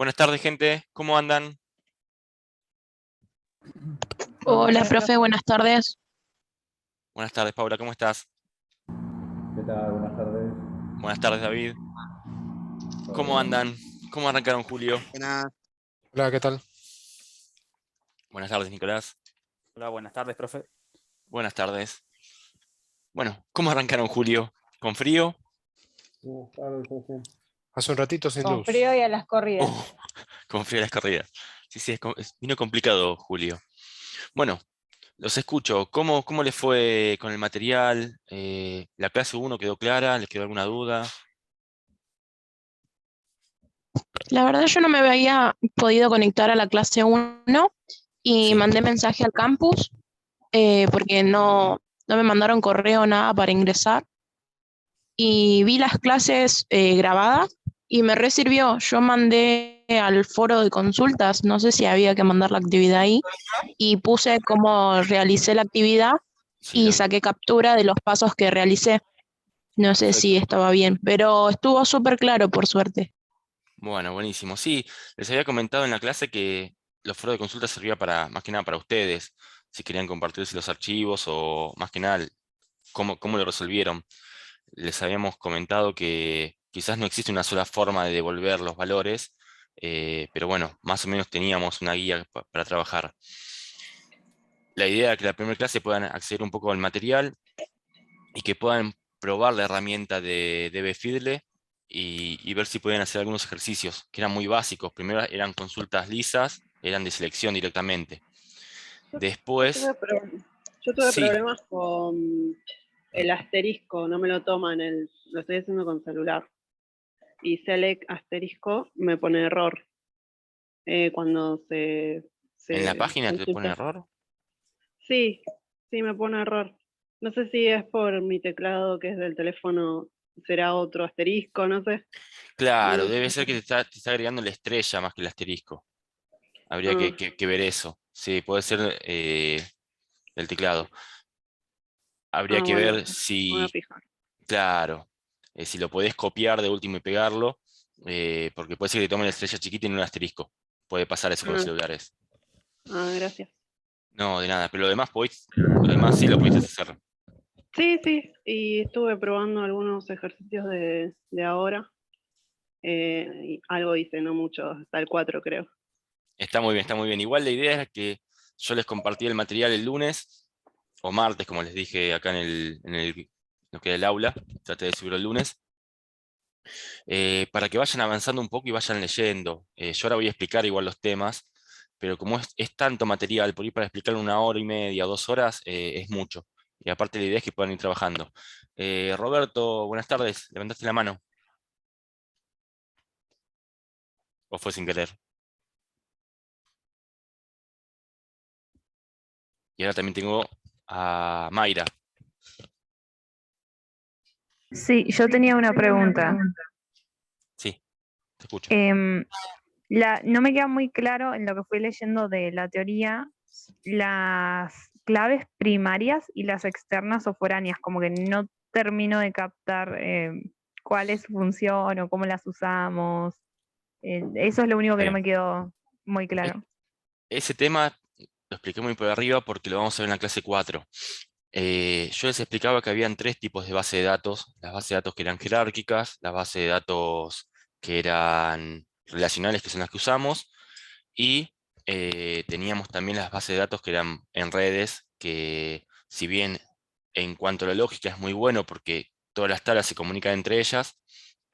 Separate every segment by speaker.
Speaker 1: Buenas tardes, gente. ¿Cómo andan?
Speaker 2: Buenas
Speaker 3: Hola,
Speaker 2: tardes,
Speaker 3: profe,
Speaker 2: profe.
Speaker 3: buenas tardes.
Speaker 1: Buenas tardes, Paula. ¿Cómo estás?
Speaker 4: ¿Qué tal? Buenas tardes.
Speaker 1: Buenas tardes, David.
Speaker 4: ¿Todo
Speaker 1: ¿Cómo
Speaker 4: bien?
Speaker 1: andan? ¿Cómo arrancaron, Julio?
Speaker 5: Buenas.
Speaker 2: Hola, ¿qué tal?
Speaker 1: Buenas tardes, Nicolás.
Speaker 5: Hola, buenas tardes, profe.
Speaker 1: Buenas tardes. Bueno, ¿cómo arrancaron, Julio? ¿Con frío?
Speaker 4: Buenas tardes, profe.
Speaker 2: Hace un ratito sin
Speaker 6: Con
Speaker 2: luz.
Speaker 6: frío y a las corridas.
Speaker 1: Uh, con frío a las corridas. Sí, sí, vino complicado, Julio. Bueno, los escucho. ¿Cómo les fue con el material? ¿La clase 1 quedó clara? ¿Les quedó alguna duda?
Speaker 3: La verdad yo no me había podido conectar a la clase 1 y
Speaker 1: Sí.
Speaker 3: mandé mensaje al campus porque no me mandaron correo nada para ingresar y vi las clases grabadas y me resirvió. Yo mandé al foro de consultas, no sé si había que mandar la actividad ahí, y puse cómo realicé la actividad
Speaker 1: Sí,
Speaker 3: y
Speaker 1: lo vi.
Speaker 3: saqué captura de los pasos que realicé. No sé si
Speaker 1: Perfecto.
Speaker 3: estaba bien, pero estuvo súper claro por suerte.
Speaker 1: Bueno, buenísimo. Sí, les había comentado en la clase que los foros de consulta servía para, más que nada para ustedes, si querían compartirse los archivos o más que nada cómo lo resolvieron. Les habíamos comentado que quizás no existe una sola forma de devolver los valores, pero bueno, más o menos teníamos una guía para trabajar. La idea era que la primera clase puedan acceder un poco al material y que puedan probar la herramienta de Bfidle y ver si pueden hacer algunos ejercicios que eran muy básicos. Primero eran consultas lisas, eran de selección directamente.
Speaker 7: Yo tuve,
Speaker 1: Después,
Speaker 7: yo tuve
Speaker 1: sí,
Speaker 7: problemas con el asterisco, no me lo toma lo estoy haciendo con celular. Y select asterisco me pone error cuando
Speaker 1: en la
Speaker 7: se
Speaker 1: página te pone
Speaker 7: consulta.
Speaker 1: error.
Speaker 7: Sí, sí me pone error. No sé si es por mi teclado que es del teléfono, será otro asterisco, no sé.
Speaker 1: Claro,
Speaker 7: No,
Speaker 1: debe ser que te está agregando la estrella más que el asterisco. Habría
Speaker 7: ah,
Speaker 1: que ver eso. Sí, puede ser el teclado. Habría que
Speaker 7: bueno,
Speaker 1: ver
Speaker 7: me voy a
Speaker 1: si,
Speaker 7: fijar.
Speaker 1: claro, si lo podés copiar de último y pegarlo, porque puede ser que te tome la estrella chiquita y no un asterisco. Puede pasar eso con los
Speaker 7: Ah,
Speaker 1: celulares.
Speaker 7: gracias.
Speaker 1: No, de nada, pero lo demás sí lo pudiste hacer.
Speaker 7: Sí, sí, y estuve probando algunos ejercicios de ahora. Y algo hice, no mucho, hasta el 4 creo.
Speaker 1: Está muy bien, está muy bien. Igual la idea es que yo les compartí el material el lunes o martes, como les dije acá lo que era el aula. Traté de subirlo el lunes. Para que vayan avanzando un poco y vayan leyendo. Yo ahora voy a explicar igual los temas, pero como es tanto material, por ir para explicar 1 hora y media, 2 horas, es mucho. Y aparte la idea es que puedan ir trabajando. Roberto, buenas tardes. ¿Levantaste la mano? ¿O fue sin querer? Y ahora también tengo a Mayra.
Speaker 8: Sí, yo tenía una pregunta.
Speaker 1: Sí, te escucho.
Speaker 8: Em, no me queda muy claro en lo que fui leyendo de la teoría las claves primarias y las externas o foráneas, como que no termino de captar cuál es su función o cómo las usamos. Eso es lo único
Speaker 1: Está
Speaker 8: que no
Speaker 1: bien.
Speaker 8: me quedó muy
Speaker 1: Es-
Speaker 8: claro.
Speaker 1: Ese tema lo expliqué muy por arriba porque lo vamos a ver en la clase 4. Yo les explicaba que habían tres tipos de base de datos. Las bases de datos que eran jerárquicas, las bases de datos que eran relacionales, que son las que usamos, y teníamos también las bases de datos que eran en redes, que si bien en cuanto a la lógica es muy bueno porque todas las tablas se comunican entre ellas,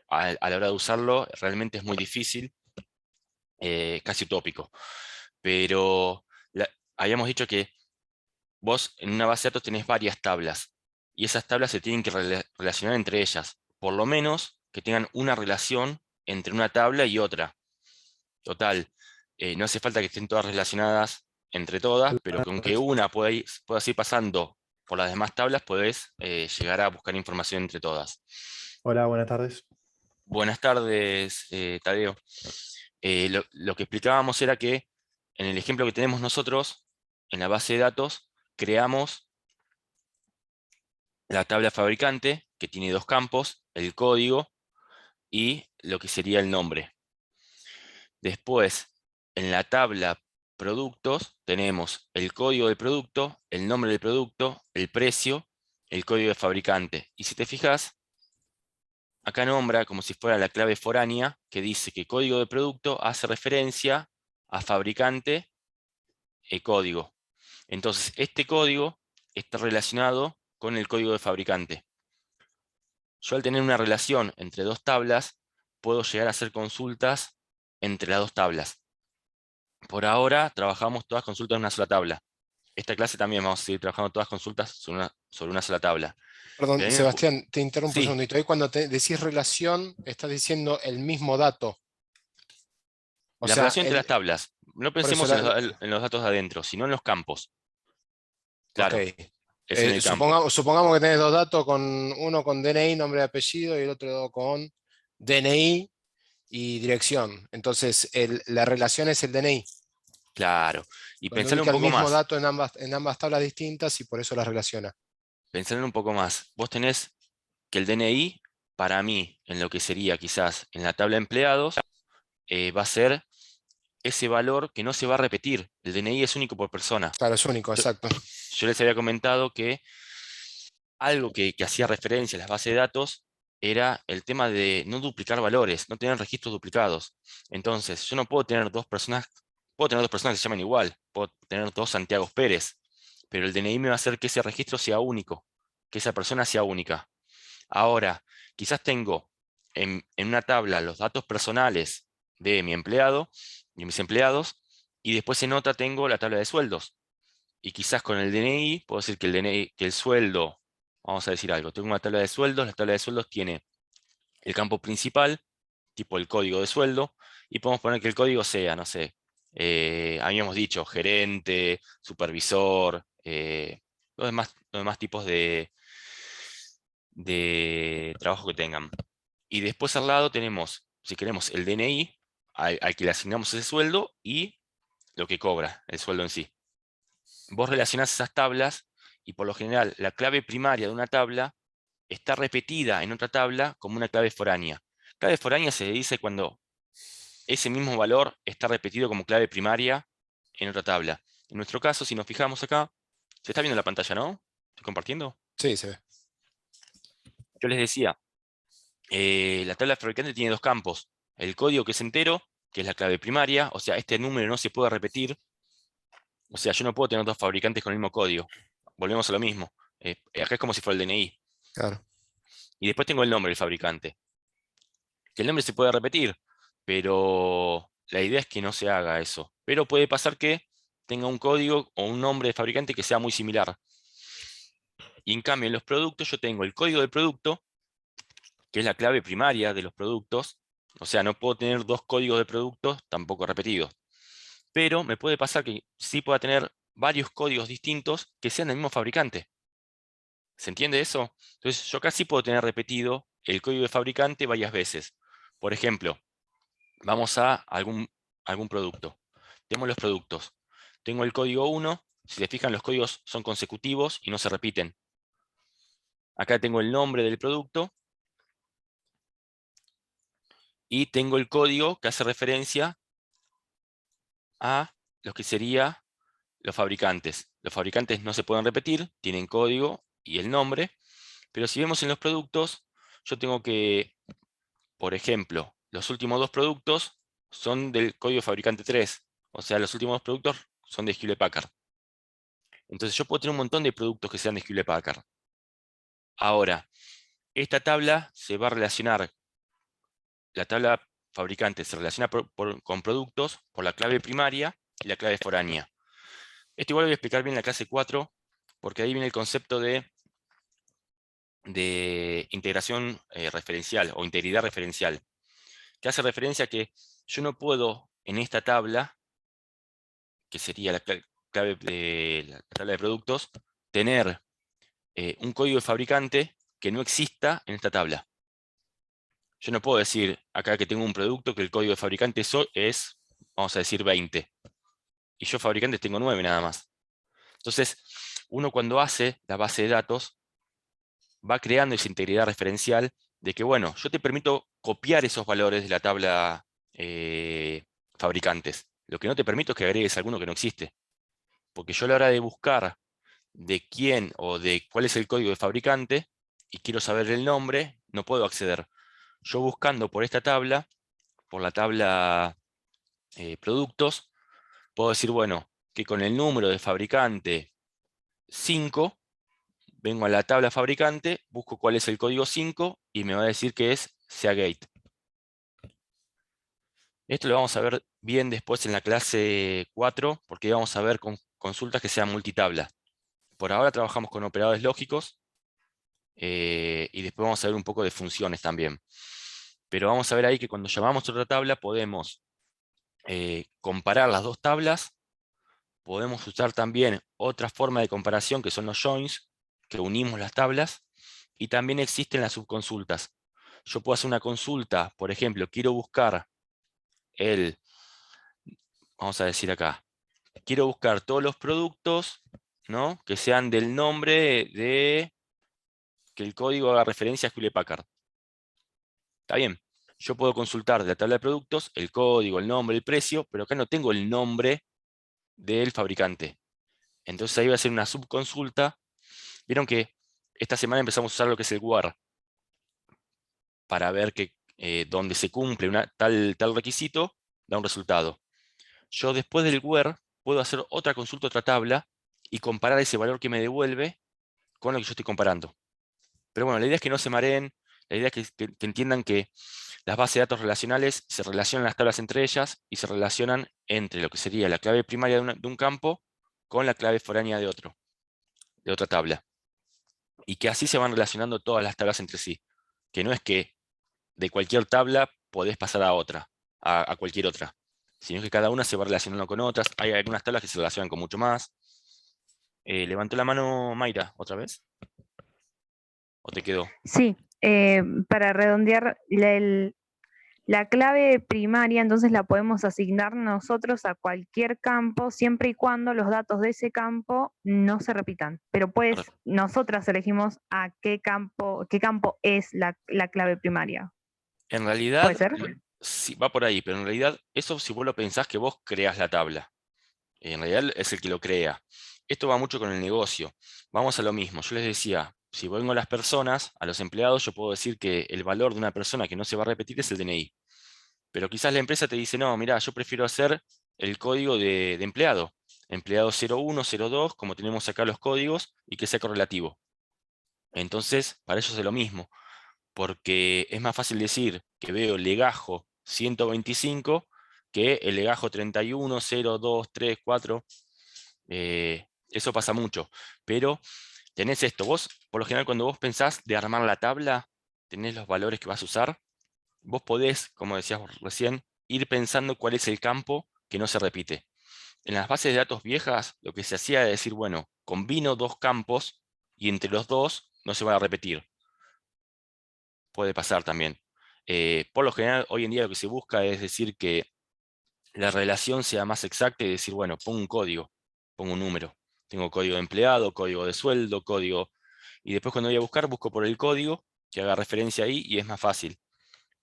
Speaker 1: a la hora de usarlo realmente es muy difícil, casi utópico. Pero habíamos dicho que vos en una base de datos tenés varias tablas y esas tablas se tienen que relacionar entre ellas, por lo menos que tengan una relación entre una tabla y otra. Total, no hace falta que estén todas relacionadas entre todas, pero con que una puedas ir pasando por las demás tablas, podés llegar a buscar información entre todas.
Speaker 4: Hola, buenas tardes.
Speaker 1: Buenas tardes, Tadeo. Lo que explicábamos era que en el ejemplo que tenemos nosotros, en la base de datos, creamos la tabla fabricante, que tiene dos campos, el código y lo que sería el nombre. Después, en la tabla productos, tenemos el código del producto, el nombre del producto, el precio, el código de fabricante. Y si te fijas, acá nombra como si fuera la clave foránea, que dice que código de producto hace referencia a fabricante código. Entonces, este código está relacionado con el código de fabricante. Yo al tener una relación entre dos tablas, puedo llegar a hacer consultas entre las dos tablas. Por ahora, trabajamos todas consultas en una sola tabla. Esta clase también vamos a seguir trabajando todas consultas sobre una sola tabla.
Speaker 2: Perdón,
Speaker 1: Pero
Speaker 2: Sebastián, te interrumpo un
Speaker 1: sí,
Speaker 2: segundito. Ahí cuando decís relación, estás diciendo el mismo dato. O
Speaker 1: la
Speaker 2: sea,
Speaker 1: relación entre las tablas. No
Speaker 2: por eso
Speaker 1: pensemos en los datos de adentro, sino en los campos.
Speaker 2: ok.
Speaker 1: Claro, es en el campo.
Speaker 2: Supongamos que tenés dos datos, uno con DNI, nombre y apellido, y el otro con DNI y dirección. Entonces, la relación es el DNI.
Speaker 1: Claro. Y
Speaker 2: Donde
Speaker 1: pensarlo un
Speaker 2: ubica el
Speaker 1: poco
Speaker 2: mismo
Speaker 1: más.
Speaker 2: dato en ambas tablas distintas y por eso las relaciona.
Speaker 1: Pensarlo un poco más. Vos tenés que el DNI, para mí, en lo que sería quizás en la tabla de empleados, va a ser ese valor que no se va a repetir. El DNI es único por persona.
Speaker 2: Claro, es único,
Speaker 1: Yo,
Speaker 2: exacto.
Speaker 1: yo les había comentado que algo que hacía referencia a las bases de datos era el tema de no duplicar valores, no tener registros duplicados. Entonces, yo no puedo tener dos personas que se llamen igual, puedo tener dos Santiago Pérez, pero el DNI me va a hacer que ese registro sea único, que esa persona sea única. Ahora, quizás tengo en una tabla los datos personales de mi empleado y mis empleados, y después en otra tengo la tabla de sueldos. Y quizás con el DNI, puedo decir que el sueldo, vamos a decir algo, tengo una tabla de sueldos, la tabla de sueldos tiene el campo principal, tipo el código de sueldo, y podemos poner que el código sea, no sé, habíamos dicho gerente, supervisor, los demás tipos de trabajo que tengan. Y después al lado tenemos, si queremos, el DNI, al que le asignamos ese sueldo, y lo que cobra, el sueldo en sí. Vos relacionás esas tablas y por lo general la clave primaria de una tabla está repetida en otra tabla como una clave foránea. Clave foránea se dice cuando ese mismo valor está repetido como clave primaria en otra tabla. En nuestro caso, si nos fijamos acá, se está viendo la pantalla, ¿no? ¿Estoy compartiendo?
Speaker 2: Sí, se ve.
Speaker 1: Yo les decía, la tabla fabricante tiene dos campos. El código que es entero, que es la clave primaria, o sea, este número no se puede repetir. O sea, yo no puedo tener dos fabricantes con el mismo código. Volvemos a lo mismo. Acá es como si fuera el DNI.
Speaker 2: Claro.
Speaker 1: Y después tengo el nombre del fabricante. Que el nombre se puede repetir, pero la idea es que no se haga eso. Pero puede pasar que tenga un código o un nombre de fabricante que sea muy similar. Y en cambio, en los productos yo tengo el código del producto, que es la clave primaria de los productos. O sea, no puedo tener dos códigos de productos tampoco repetidos. Pero me puede pasar que sí pueda tener varios códigos distintos que sean del mismo fabricante. ¿Se entiende eso? Entonces yo casi puedo tener repetido el código de fabricante varias veces. Por ejemplo, vamos a algún producto. Tenemos los productos. Tengo el código 1. Si se fijan, los códigos son consecutivos y no se repiten. Acá tengo el nombre del producto. Y tengo el código que hace referencia a lo que sería los fabricantes. Los fabricantes no se pueden repetir, tienen código y el nombre. Pero si vemos en los productos, yo tengo que, por ejemplo, los últimos dos productos son del código fabricante 3. O sea, los últimos dos productos son de Hewlett Packard. Entonces yo puedo tener un montón de productos que sean de Hewlett Packard. Ahora, esta tabla se va a relacionar, la tabla fabricante se relaciona con productos por la clave primaria y la clave foránea. Esto igual lo voy a explicar bien en la clase 4, porque ahí viene el concepto de integración referencial o integridad referencial, que hace referencia a que yo no puedo en esta tabla, que sería la clave de la tabla de productos, tener un código de fabricante que no exista en esta tabla. Yo no puedo decir acá que tengo un producto que el código de fabricante es, vamos a decir, 20. Y yo fabricantes tengo 9 nada más. Entonces, uno cuando hace la base de datos, va creando esa integridad referencial de que, bueno, yo te permito copiar esos valores de la tabla fabricantes. Lo que no te permito es que agregues alguno que no existe. Porque yo a la hora de buscar de quién o de cuál es el código de fabricante y quiero saber el nombre, no puedo acceder. Yo buscando por esta tabla, por la tabla productos, puedo decir, bueno, que con el número de fabricante 5, vengo a la tabla fabricante, busco cuál es el código 5 y me va a decir que es Seagate. Esto lo vamos a ver bien después en la clase 4, porque vamos a ver con consultas que sean multitabla. Por ahora trabajamos con operadores lógicos y después vamos a ver un poco de funciones también. Pero vamos a ver ahí que cuando llamamos a otra tabla podemos comparar las dos tablas. Podemos usar también otra forma de comparación que son los joins, que unimos las tablas. Y también existen las subconsultas. Yo puedo hacer una consulta, por ejemplo, quiero buscar vamos a decir acá, quiero buscar todos los productos, ¿no?, que sean del nombre de que el código haga referencia a Hewlett Packard. Está bien. Yo puedo consultar de la tabla de productos el código, el nombre, el precio, pero acá no tengo el nombre del fabricante. Entonces ahí va a ser una subconsulta. Vieron que esta semana empezamos a usar lo que es el WHERE para ver que donde se cumple tal requisito, da un resultado. Yo después del WHERE puedo hacer otra consulta, otra tabla, y comparar ese valor que me devuelve con lo que yo estoy comparando. Pero bueno, la idea es que no se mareen, la idea es que entiendan que las bases de datos relacionales se relacionan las tablas entre ellas y se relacionan entre lo que sería la clave primaria de un campo con la clave foránea de otra tabla. Y que así se van relacionando todas las tablas entre sí. Que no es que de cualquier tabla podés pasar a otra, a cualquier otra, sino que cada una se va relacionando con otras. Hay algunas tablas que se relacionan con mucho más. ¿Levantó la mano Mayra otra vez? ¿O te quedó?
Speaker 8: Sí, para redondear, la clave primaria entonces la podemos asignar nosotros a cualquier campo siempre y cuando los datos de ese campo no se repitan. Pero pues nosotras elegimos a qué campo es la clave primaria.
Speaker 1: En realidad,
Speaker 8: ¿Puede ser?
Speaker 1: sí, va por ahí, pero en realidad eso si vos lo pensás que vos creás la tabla. En realidad es el que lo crea. Esto va mucho con el negocio. Vamos a lo mismo. Yo les decía, si vengo a las personas, a los empleados, yo puedo decir que el valor de una persona que no se va a repetir es el DNI. Pero quizás la empresa te dice, no, mira, yo prefiero hacer el código de empleado. Empleado 01, 02, como tenemos acá los códigos, y que sea correlativo. Entonces, para ellos es lo mismo. Porque es más fácil decir que veo legajo 125 que el legajo 31, 0, 2, 3, 4. Eso pasa mucho. Pero tenés esto. Vos, por lo general, cuando vos pensás de armar la tabla, tenés los valores que vas a usar. Vos podés, como decías recién, ir pensando cuál es el campo que no se repite. En las bases de datos viejas, lo que se hacía era decir, bueno, combino dos campos y entre los dos no se van a repetir. Puede pasar también. Por lo general, hoy en día lo que se busca es decir que la relación sea más exacta y decir, bueno, pongo un código, pongo un número. Tengo código de empleado, código de sueldo, código... Y después cuando voy a buscar, busco por el código que haga referencia ahí y es más fácil.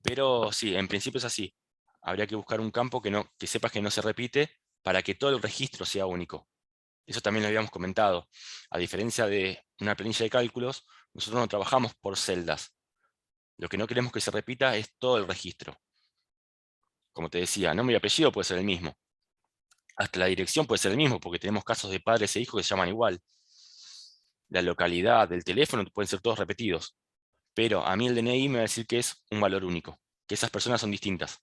Speaker 1: Pero sí, en principio es así. Habría que buscar un campo que sepas que no se repite para que todo el registro sea único. Eso también lo habíamos comentado. A diferencia de una planilla de cálculos, nosotros no trabajamos por celdas. Lo que no queremos que se repita es todo el registro. Como te decía, nombre y apellido puede ser el mismo. Hasta la dirección puede ser el mismo, porque tenemos casos de padres e hijos que se llaman igual. La localidad, el teléfono pueden ser todos repetidos. Pero a mí el DNI me va a decir que es un valor único, que esas personas son distintas.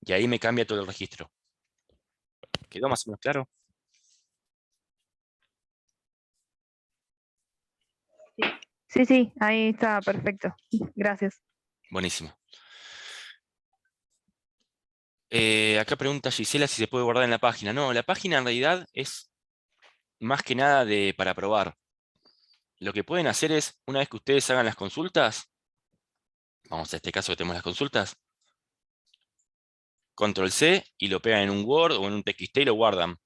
Speaker 1: Y ahí me cambia todo el registro. ¿Quedó más o menos claro?
Speaker 8: Sí, ahí está perfecto. Gracias.
Speaker 1: Buenísimo. Acá pregunta Gisela si se puede guardar en la página. No, la página en realidad es más que nada para probar. Lo que pueden hacer es, una vez que ustedes hagan las consultas, vamos a este caso que tenemos las consultas, Control C y lo pegan en un Word o en un TXT y lo guardan.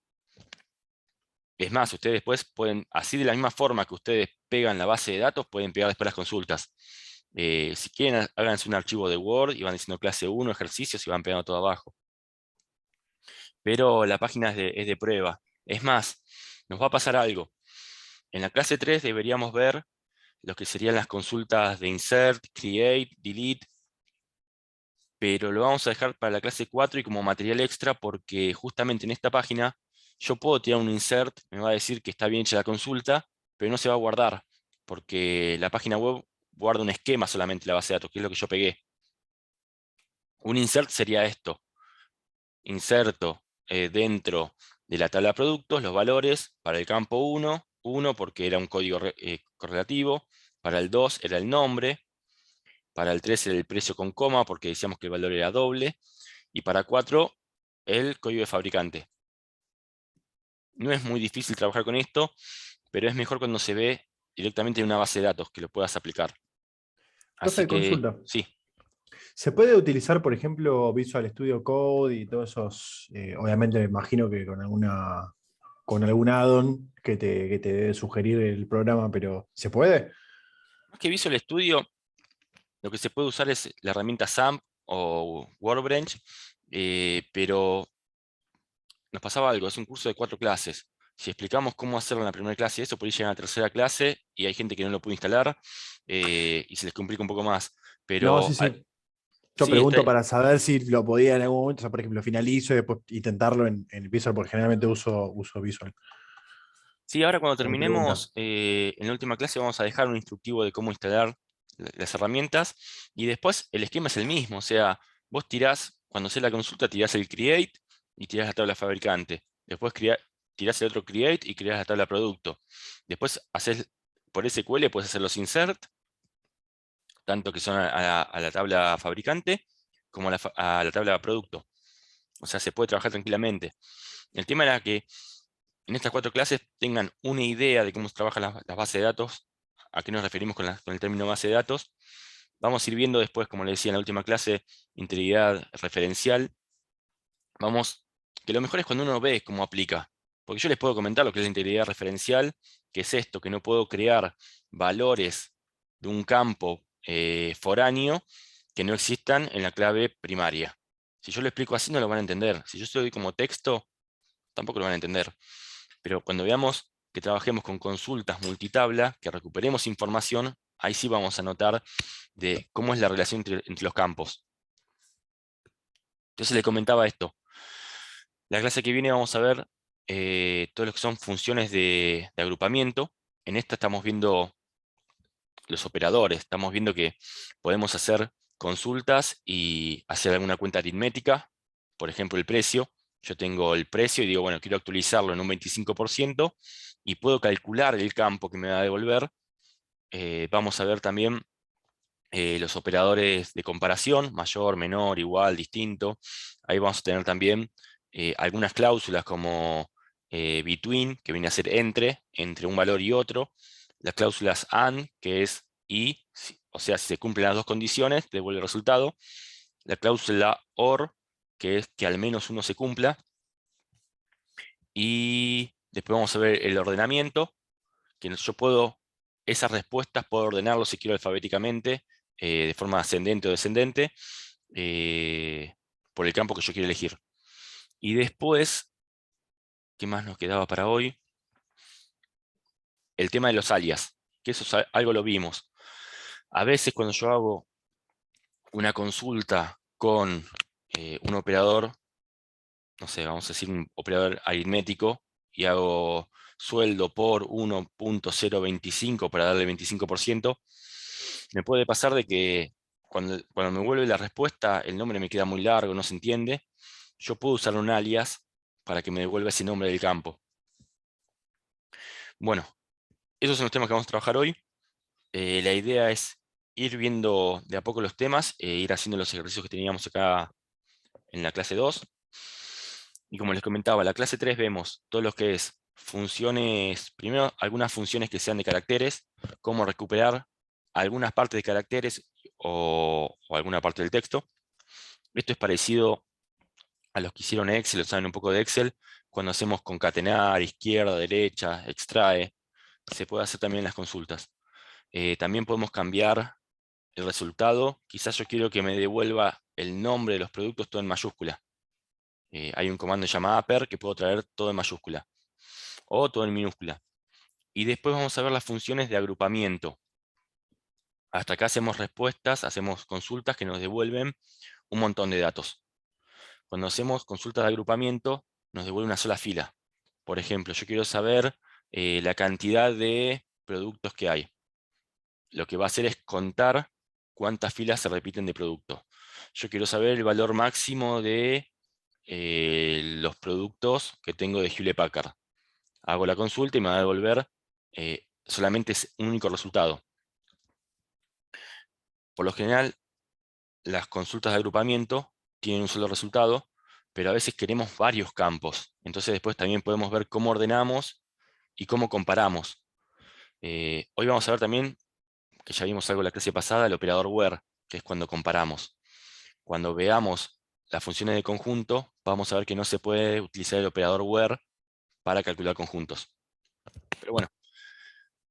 Speaker 1: Es más, ustedes después pueden, así de la misma forma que ustedes pegan la base de datos, pueden pegar después las consultas. Si quieren, háganse un archivo de Word y van diciendo clase 1, ejercicios y van pegando todo abajo. pero la página es de prueba. Es más, nos va a pasar algo. En la clase 3 deberíamos ver lo que serían las consultas de insert, create, delete, pero lo vamos a dejar para la clase 4 y como material extra porque justamente en esta página yo puedo tirar un insert, me va a decir que está bien hecha la consulta, pero no se va a guardar, porque la página web guarda un esquema solamente la base de datos, que es lo que yo pegué. Un insert sería esto. Inserto dentro de la tabla de productos los valores para el campo 1 porque era un código correlativo, para el 2 era el nombre, para el 3 era el precio con coma porque decíamos que el valor era doble, y para 4 el código de fabricante. No es muy difícil trabajar con esto, pero es mejor cuando se ve directamente en una base de datos que lo puedas aplicar. Así
Speaker 4: Profe,
Speaker 1: que,
Speaker 4: consulta.
Speaker 1: sí.
Speaker 4: ¿Se puede utilizar, por ejemplo, Visual Studio Code y todos esos? Obviamente me imagino que con algún add-on que te debe sugerir el programa, pero ¿se puede?
Speaker 1: Más que Visual Studio, lo que se puede usar es la herramienta XAMPP o Workbench, pero nos pasaba algo, es un curso de 4 clases. Si explicamos cómo hacerlo en la primera clase, eso por ahí llega a la tercera clase y hay gente que no lo puede instalar y se les complica un poco más.
Speaker 4: No,
Speaker 1: Pero
Speaker 4: sí, sí. Yo
Speaker 1: sí,
Speaker 4: pregunto para saber si lo podía en algún momento, o sea, por ejemplo, finalizo y después intentarlo en Visual, porque generalmente uso Visual.
Speaker 1: sí, ahora cuando
Speaker 4: Mi pregunta.
Speaker 1: terminemos en la última clase vamos a dejar un instructivo de cómo instalar las herramientas y después el esquema es el mismo. O sea, vos tirás, cuando haces la consulta, tirás el create y tirás la tabla fabricante. Después tirás el otro create y creás la tabla producto. Después haces, por SQL puedes hacer los insert, tanto que son a la tabla fabricante como a la tabla producto. O sea, se puede trabajar tranquilamente. El tema era que en estas 4 clases tengan una idea de cómo se trabajan las bases de datos, a qué nos referimos con el término base de datos. Vamos a ir viendo después, como les decía en la última clase, integridad referencial. Que lo mejor es cuando uno ve cómo aplica. Porque yo les puedo comentar lo que es la integridad referencial, que es esto, que no puedo crear valores de un campo foráneo que no existan en la clave primaria. Si yo lo explico así no lo van a entender. Si yo se lo doy como texto, tampoco lo van a entender. Pero cuando veamos que trabajemos con consultas multitabla, que recuperemos información, ahí sí vamos a notar de cómo es la relación entre los campos. Entonces le comentaba esto. La clase que viene vamos a ver todo lo que son funciones de agrupamiento. En esta estamos viendo los operadores. Estamos viendo que podemos hacer consultas y hacer alguna cuenta aritmética. Por ejemplo, el precio. Yo tengo el precio y digo, bueno, quiero actualizarlo en un 25% y puedo calcular el campo que me va a devolver. Vamos a ver también los operadores de comparación, mayor, menor, igual, distinto. Ahí vamos a tener también algunas cláusulas como between, que viene a ser entre un valor y otro. Las cláusulas and, que es y, o sea, si se cumplen las dos condiciones, devuelve el resultado. La cláusula or, que es que al menos uno se cumpla. Y después vamos a ver el ordenamiento, que yo puedo, esas respuestas puedo ordenarlo si quiero alfabéticamente, de forma ascendente o descendente, por el campo que yo quiero elegir. Y después, ¿qué más nos quedaba para hoy? El tema de los alias, que eso es algo lo vimos. A veces cuando yo hago una consulta con un operador, no sé, vamos a decir un operador aritmético, y hago sueldo por 1.025 para darle 25%, me puede pasar de que cuando me vuelve la respuesta, el nombre me queda muy largo, no se entiende. Yo puedo usar un alias para que me devuelva ese nombre del campo. Bueno, esos son los temas que vamos a trabajar hoy. La idea es ir viendo de a poco los temas, ir haciendo los ejercicios que teníamos acá en la clase 2. Y como les comentaba, la clase 3 vemos todo lo que es funciones, primero algunas funciones que sean de caracteres, cómo recuperar algunas partes de caracteres o alguna parte del texto. Esto es parecido a los que hicieron Excel, saben un poco de Excel, cuando hacemos concatenar, izquierda, derecha, extrae, se puede hacer también en las consultas. También podemos cambiar el resultado. Quizás yo quiero que me devuelva el nombre de los productos todo en mayúscula. Hay un comando llamado upper que puedo traer todo en mayúscula o todo en minúscula. Y después vamos a ver las funciones de agrupamiento. Hasta acá hacemos respuestas, hacemos consultas que nos devuelven un montón de datos. Cuando hacemos consultas de agrupamiento, nos devuelve una sola fila. Por ejemplo, yo quiero saber la cantidad de productos que hay. Lo que va a hacer es contar cuántas filas se repiten de producto. Yo quiero saber el valor máximo de los productos que tengo de Hewlett Packard. Hago la consulta y me va a devolver solamente un único resultado. Por lo general, las consultas de agrupamiento tienen un solo resultado, pero a veces queremos varios campos. Entonces después también podemos ver cómo ordenamos y cómo comparamos. Hoy vamos a ver también, que ya vimos algo en la clase pasada, el operador where, que es cuando comparamos. Cuando veamos las funciones de conjunto, vamos a ver que no se puede utilizar el operador where para calcular conjuntos. Pero bueno,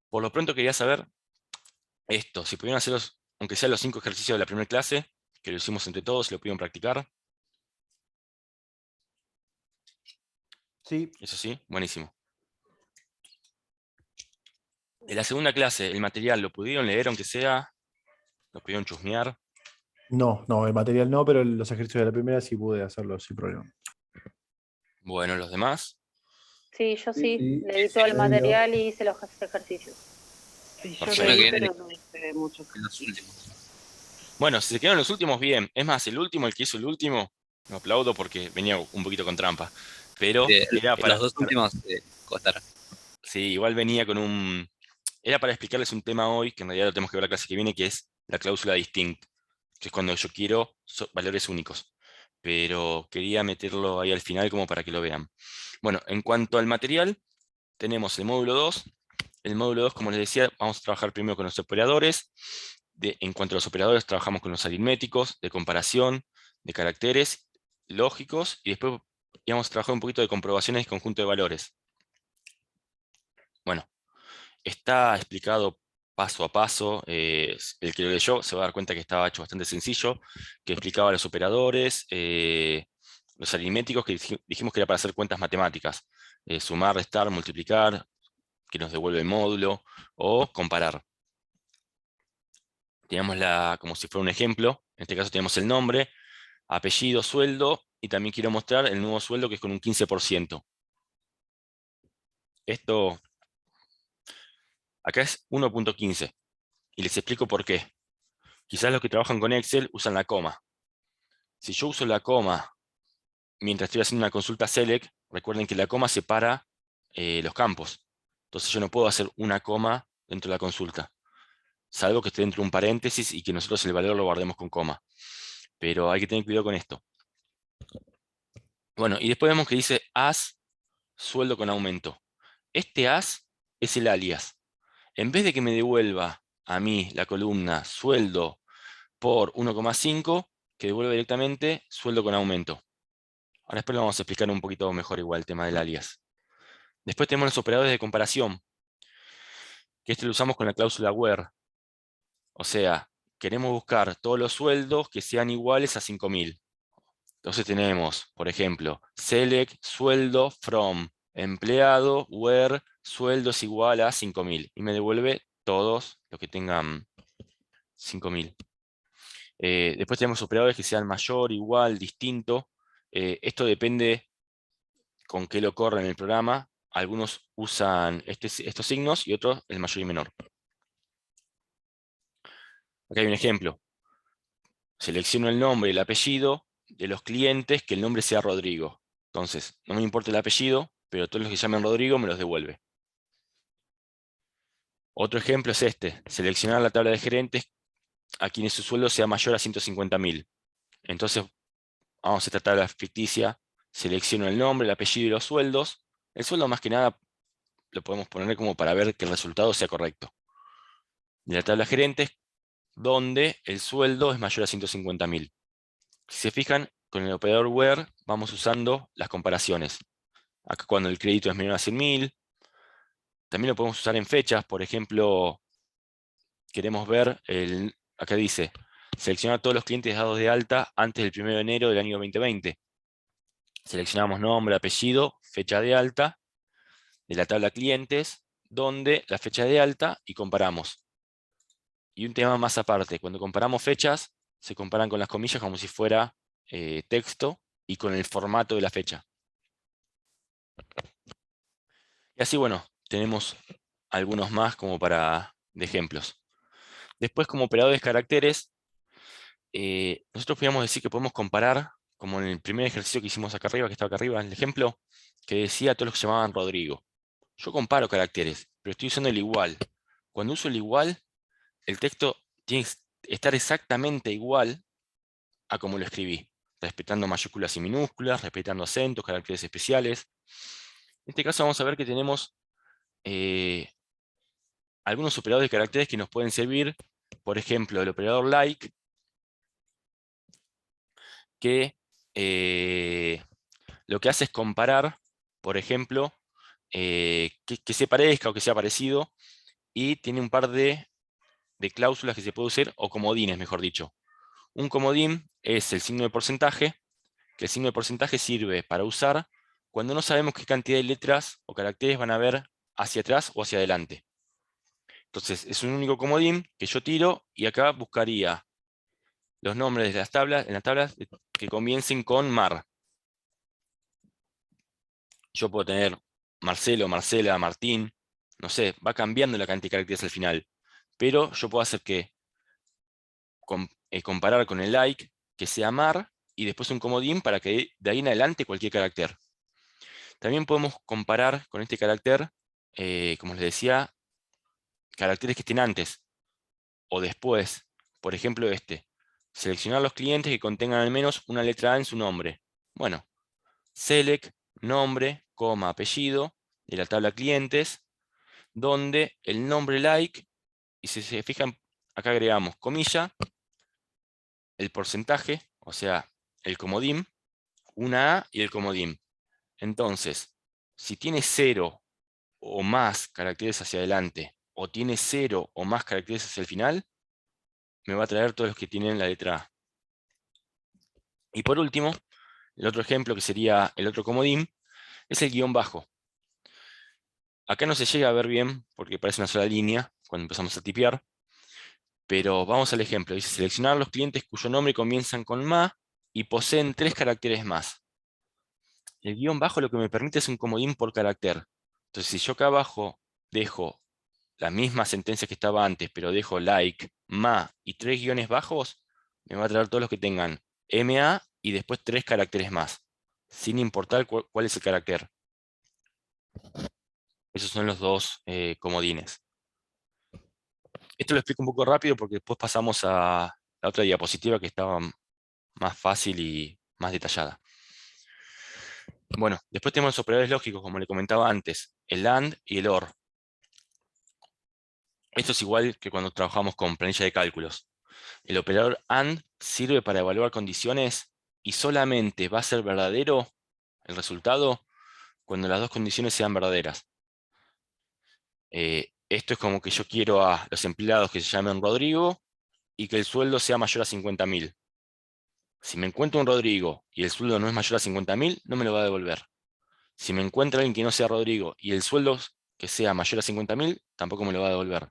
Speaker 1: por lo pronto quería saber esto, si pudieron hacer aunque sean los 5 ejercicios de la primera clase, que lo hicimos entre todos, lo pudieron practicar.
Speaker 4: Sí.
Speaker 1: Eso sí, buenísimo. En la segunda clase, el material, ¿lo pudieron leer aunque sea? ¿Lo pudieron chusmear?
Speaker 4: No, el material no, pero los ejercicios de la primera sí pude hacerlos sin problema.
Speaker 1: Bueno, los demás.
Speaker 6: Sí, yo sí, leí todo el material y hice los ejercicios.
Speaker 7: Sí, yo
Speaker 1: Perfecto.
Speaker 7: leí, pero no hice muchos.
Speaker 9: En los últimos.
Speaker 1: Bueno, si se quedaron los últimos, bien. Es más, el último, el que hizo el último, lo aplaudo porque venía un poquito con trampa. Pero era para...
Speaker 9: Los dos últimos costaron.
Speaker 1: Sí, igual venía con un... Era para explicarles un tema hoy, que en realidad lo tenemos que ver la clase que viene, que es la cláusula distinct, que es cuando yo quiero valores únicos. Pero quería meterlo ahí al final como para que lo vean. Bueno, en cuanto al material, tenemos el módulo 2. El módulo 2, como les decía, vamos a trabajar primero con los operadores. En cuanto a los operadores, trabajamos con los aritméticos, de comparación, de caracteres lógicos, y después íbamos a trabajar un poquito de comprobaciones de conjunto de valores. Bueno, está explicado paso a paso. El que lo leyó se va a dar cuenta que estaba hecho bastante sencillo, que explicaba los operadores, los aritméticos, que dijimos que era para hacer cuentas matemáticas. Sumar, restar, multiplicar, que nos devuelve el módulo, o comparar. Teníamos como si fuera un ejemplo, en este caso tenemos el nombre, apellido, sueldo, y también quiero mostrar el nuevo sueldo que es con un 15%. Esto, acá es 1.15, y les explico por qué. Quizás los que trabajan con Excel usan la coma. Si yo uso la coma mientras estoy haciendo una consulta select, recuerden que la coma separa los campos. Entonces yo no puedo hacer una coma dentro de la consulta, salvo que esté dentro de un paréntesis y que nosotros el valor lo guardemos con coma. Pero hay que tener cuidado con esto. Bueno, y después vemos que dice as sueldo con aumento. Este as es el alias. En vez de que me devuelva a mí la columna sueldo por 1,5, que devuelve directamente sueldo con aumento. Ahora después lo vamos a explicar un poquito mejor igual el tema del alias. Después tenemos los operadores de comparación, que este lo usamos con la cláusula where. O sea, queremos buscar todos los sueldos que sean iguales a 5.000. Entonces tenemos, por ejemplo, select sueldo from empleado where sueldo es igual a 5.000. Y me devuelve todos los que tengan 5.000. Después tenemos operadores que sean mayor, igual, distinto. Esto depende con qué lo corre en el programa. Algunos usan estos signos y otros el mayor y menor. Acá hay un ejemplo. Selecciono el nombre y el apellido de los clientes, que el nombre sea Rodrigo. Entonces, no me importa el apellido, pero todos los que llamen Rodrigo me los devuelve. Otro ejemplo es este. Seleccionar la tabla de gerentes a quienes su sueldo sea mayor a 150.000. Entonces, vamos a esta tabla ficticia. Selecciono el nombre, el apellido y los sueldos. El sueldo más que nada lo podemos poner como para ver que el resultado sea correcto. De la tabla de gerentes, donde el sueldo es mayor a 150.000. Si se fijan, con el operador where vamos usando las comparaciones. Acá cuando el crédito es menor a 100.000. También lo podemos usar en fechas. Por ejemplo, queremos ver, acá dice, seleccionar todos los clientes dados de alta antes del 1 de enero del año 2020. Seleccionamos nombre, apellido, fecha de alta de la tabla clientes, donde la fecha de alta y comparamos. Y un tema más aparte, cuando comparamos fechas, se comparan con las comillas como si fuera texto y con el formato de la fecha. Y así, bueno, tenemos algunos más como de ejemplos. Después, como operadores caracteres, nosotros podríamos decir que podemos comparar, como en el primer ejercicio que hicimos acá arriba, que estaba acá arriba, en el ejemplo, que decía a todos los que se llamaban Rodrigo. Yo comparo caracteres, pero estoy usando el igual. Cuando uso el igual, el texto tiene que estar exactamente igual a como lo escribí, respetando mayúsculas y minúsculas, respetando acentos, caracteres especiales. En este caso vamos a ver que tenemos algunos operadores de caracteres que nos pueden servir. Por ejemplo, el operador like, que lo que hace es comparar, por ejemplo, que se parezca o que sea parecido, y tiene un par de cláusulas que se puede usar, o comodines, mejor dicho. Un comodín es el signo de porcentaje, que el signo de porcentaje sirve para usar cuando no sabemos qué cantidad de letras o caracteres van a haber hacia atrás o hacia adelante. Entonces, es un único comodín que yo tiro, y acá buscaría los nombres de las tablas, en las tablas que comiencen con Mar. Yo puedo tener Marcelo, Marcela, Martín, no sé, va cambiando la cantidad de caracteres al final, pero yo puedo hacer que comparar con el like, que sea Mar, y después un comodín para que de ahí en adelante cualquier carácter. También podemos comparar con este carácter, como les decía, caracteres que estén antes o después. Por ejemplo, seleccionar los clientes que contengan al menos una letra A en su nombre. Bueno, select, nombre, coma, apellido, de la tabla clientes, donde el nombre like, y si se fijan, acá agregamos comilla, el porcentaje, o sea, el comodín, una A y el comodín. Entonces, si tiene 0 o más caracteres hacia adelante, o tiene 0 o más caracteres hacia el final, me va a traer todos los que tienen la letra A. Y por último, el otro ejemplo, que sería el otro comodín, es el guión bajo. Acá no se llega a ver bien, porque parece una sola línea cuando empezamos a tipear, pero vamos al ejemplo. Dice, seleccionar los clientes cuyo nombre comienzan con ma y poseen 3 caracteres más. El guión bajo lo que me permite es un comodín por carácter. Entonces, si yo acá abajo dejo la misma sentencia que estaba antes, pero dejo like, ma y 3 guiones bajos, me va a traer todos los que tengan ma y después 3 caracteres más, sin importar cuál es el carácter. Esos son los dos comodines. Esto lo explico un poco rápido porque después pasamos a la otra diapositiva que estaba más fácil y más detallada. Bueno, después tenemos los operadores lógicos, como le comentaba antes, el AND y el OR. Esto es igual que cuando trabajamos con planilla de cálculos. El operador AND sirve para evaluar condiciones y solamente va a ser verdadero el resultado cuando las dos condiciones sean verdaderas. Esto es como que yo quiero a los empleados que se llamen Rodrigo y que el sueldo sea mayor a 50.000. Si me encuentro un Rodrigo y el sueldo no es mayor a 50.000, no me lo va a devolver. Si me encuentro alguien que no sea Rodrigo y el sueldo que sea mayor a 50.000, tampoco me lo va a devolver.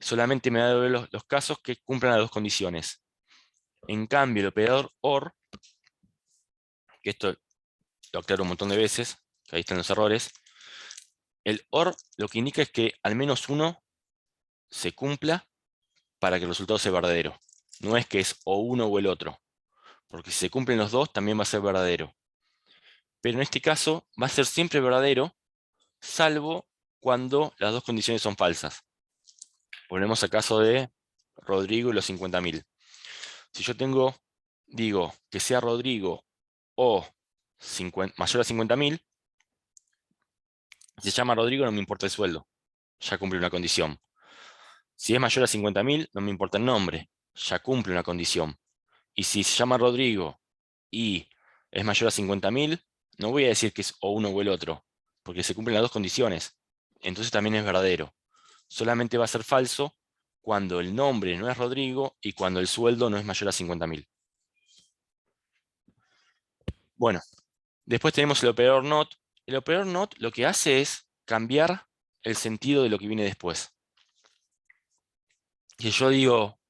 Speaker 1: Solamente me va a devolver los casos que cumplan las dos condiciones. En cambio, el operador OR, que esto lo aclaro un montón de veces, que ahí están los errores, el OR lo que indica es que al menos uno se cumpla para que el resultado sea verdadero. No es que es o uno o el otro, porque si se cumplen los dos también va a ser verdadero. Pero en este caso va a ser siempre verdadero, salvo cuando las dos condiciones son falsas. Ponemos el caso de Rodrigo y los 50.000. Si yo digo que sea Rodrigo o mayor a 50.000, si se llama Rodrigo no me importa el sueldo, ya cumple una condición. Si es mayor a 50.000, no me importa el nombre, ya cumple una condición. Y si se llama Rodrigo y es mayor a 50.000, no voy a decir que es o uno o el otro, porque se cumplen las dos condiciones. Entonces también es verdadero. Solamente va a ser falso cuando el nombre no es Rodrigo y cuando el sueldo no es mayor a 50.000. Bueno, Después tenemos el operador not. El operador not lo que hace es cambiar el sentido de lo que viene después. Si yo digo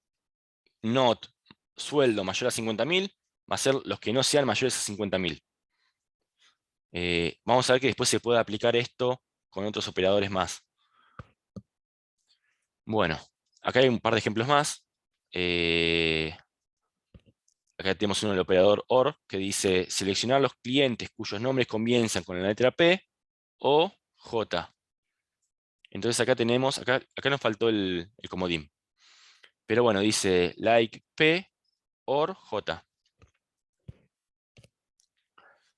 Speaker 1: not sueldo mayor a 50.000, va a ser los que no sean mayores a 50.000. Vamos a ver que después se puede aplicar esto con otros operadores más. Bueno, acá hay un par de ejemplos más. Acá tenemos uno del operador OR, que dice seleccionar los clientes cuyos nombres comienzan con la letra P o J. Entonces acá tenemos, acá nos faltó el comodín. Pero bueno, dice like P or J.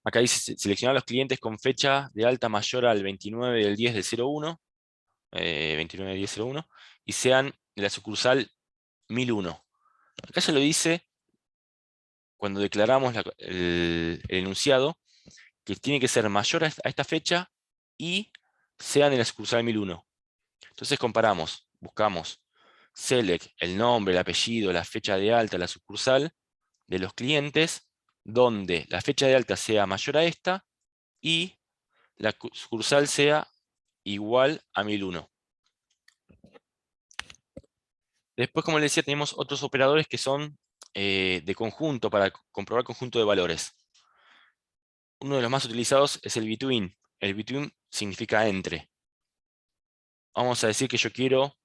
Speaker 1: Acá dice seleccionar los clientes con fecha de alta mayor al 29 del 10 del 01, 29 del 10 01, y sean de la sucursal 1001. Acá se lo dice cuando declaramos el enunciado, que tiene que ser mayor a esta fecha y sean de la sucursal 1001. Entonces comparamos, buscamos select el nombre, el apellido, la fecha de alta, la sucursal de los clientes, donde la fecha de alta sea mayor a esta y la sucursal sea igual a 1001. Después, como les decía, tenemos otros operadores que son de conjunto, para comprobar conjunto de valores. Uno de los más utilizados es el between. El between significa entre. Vamos a decir que yo quiero,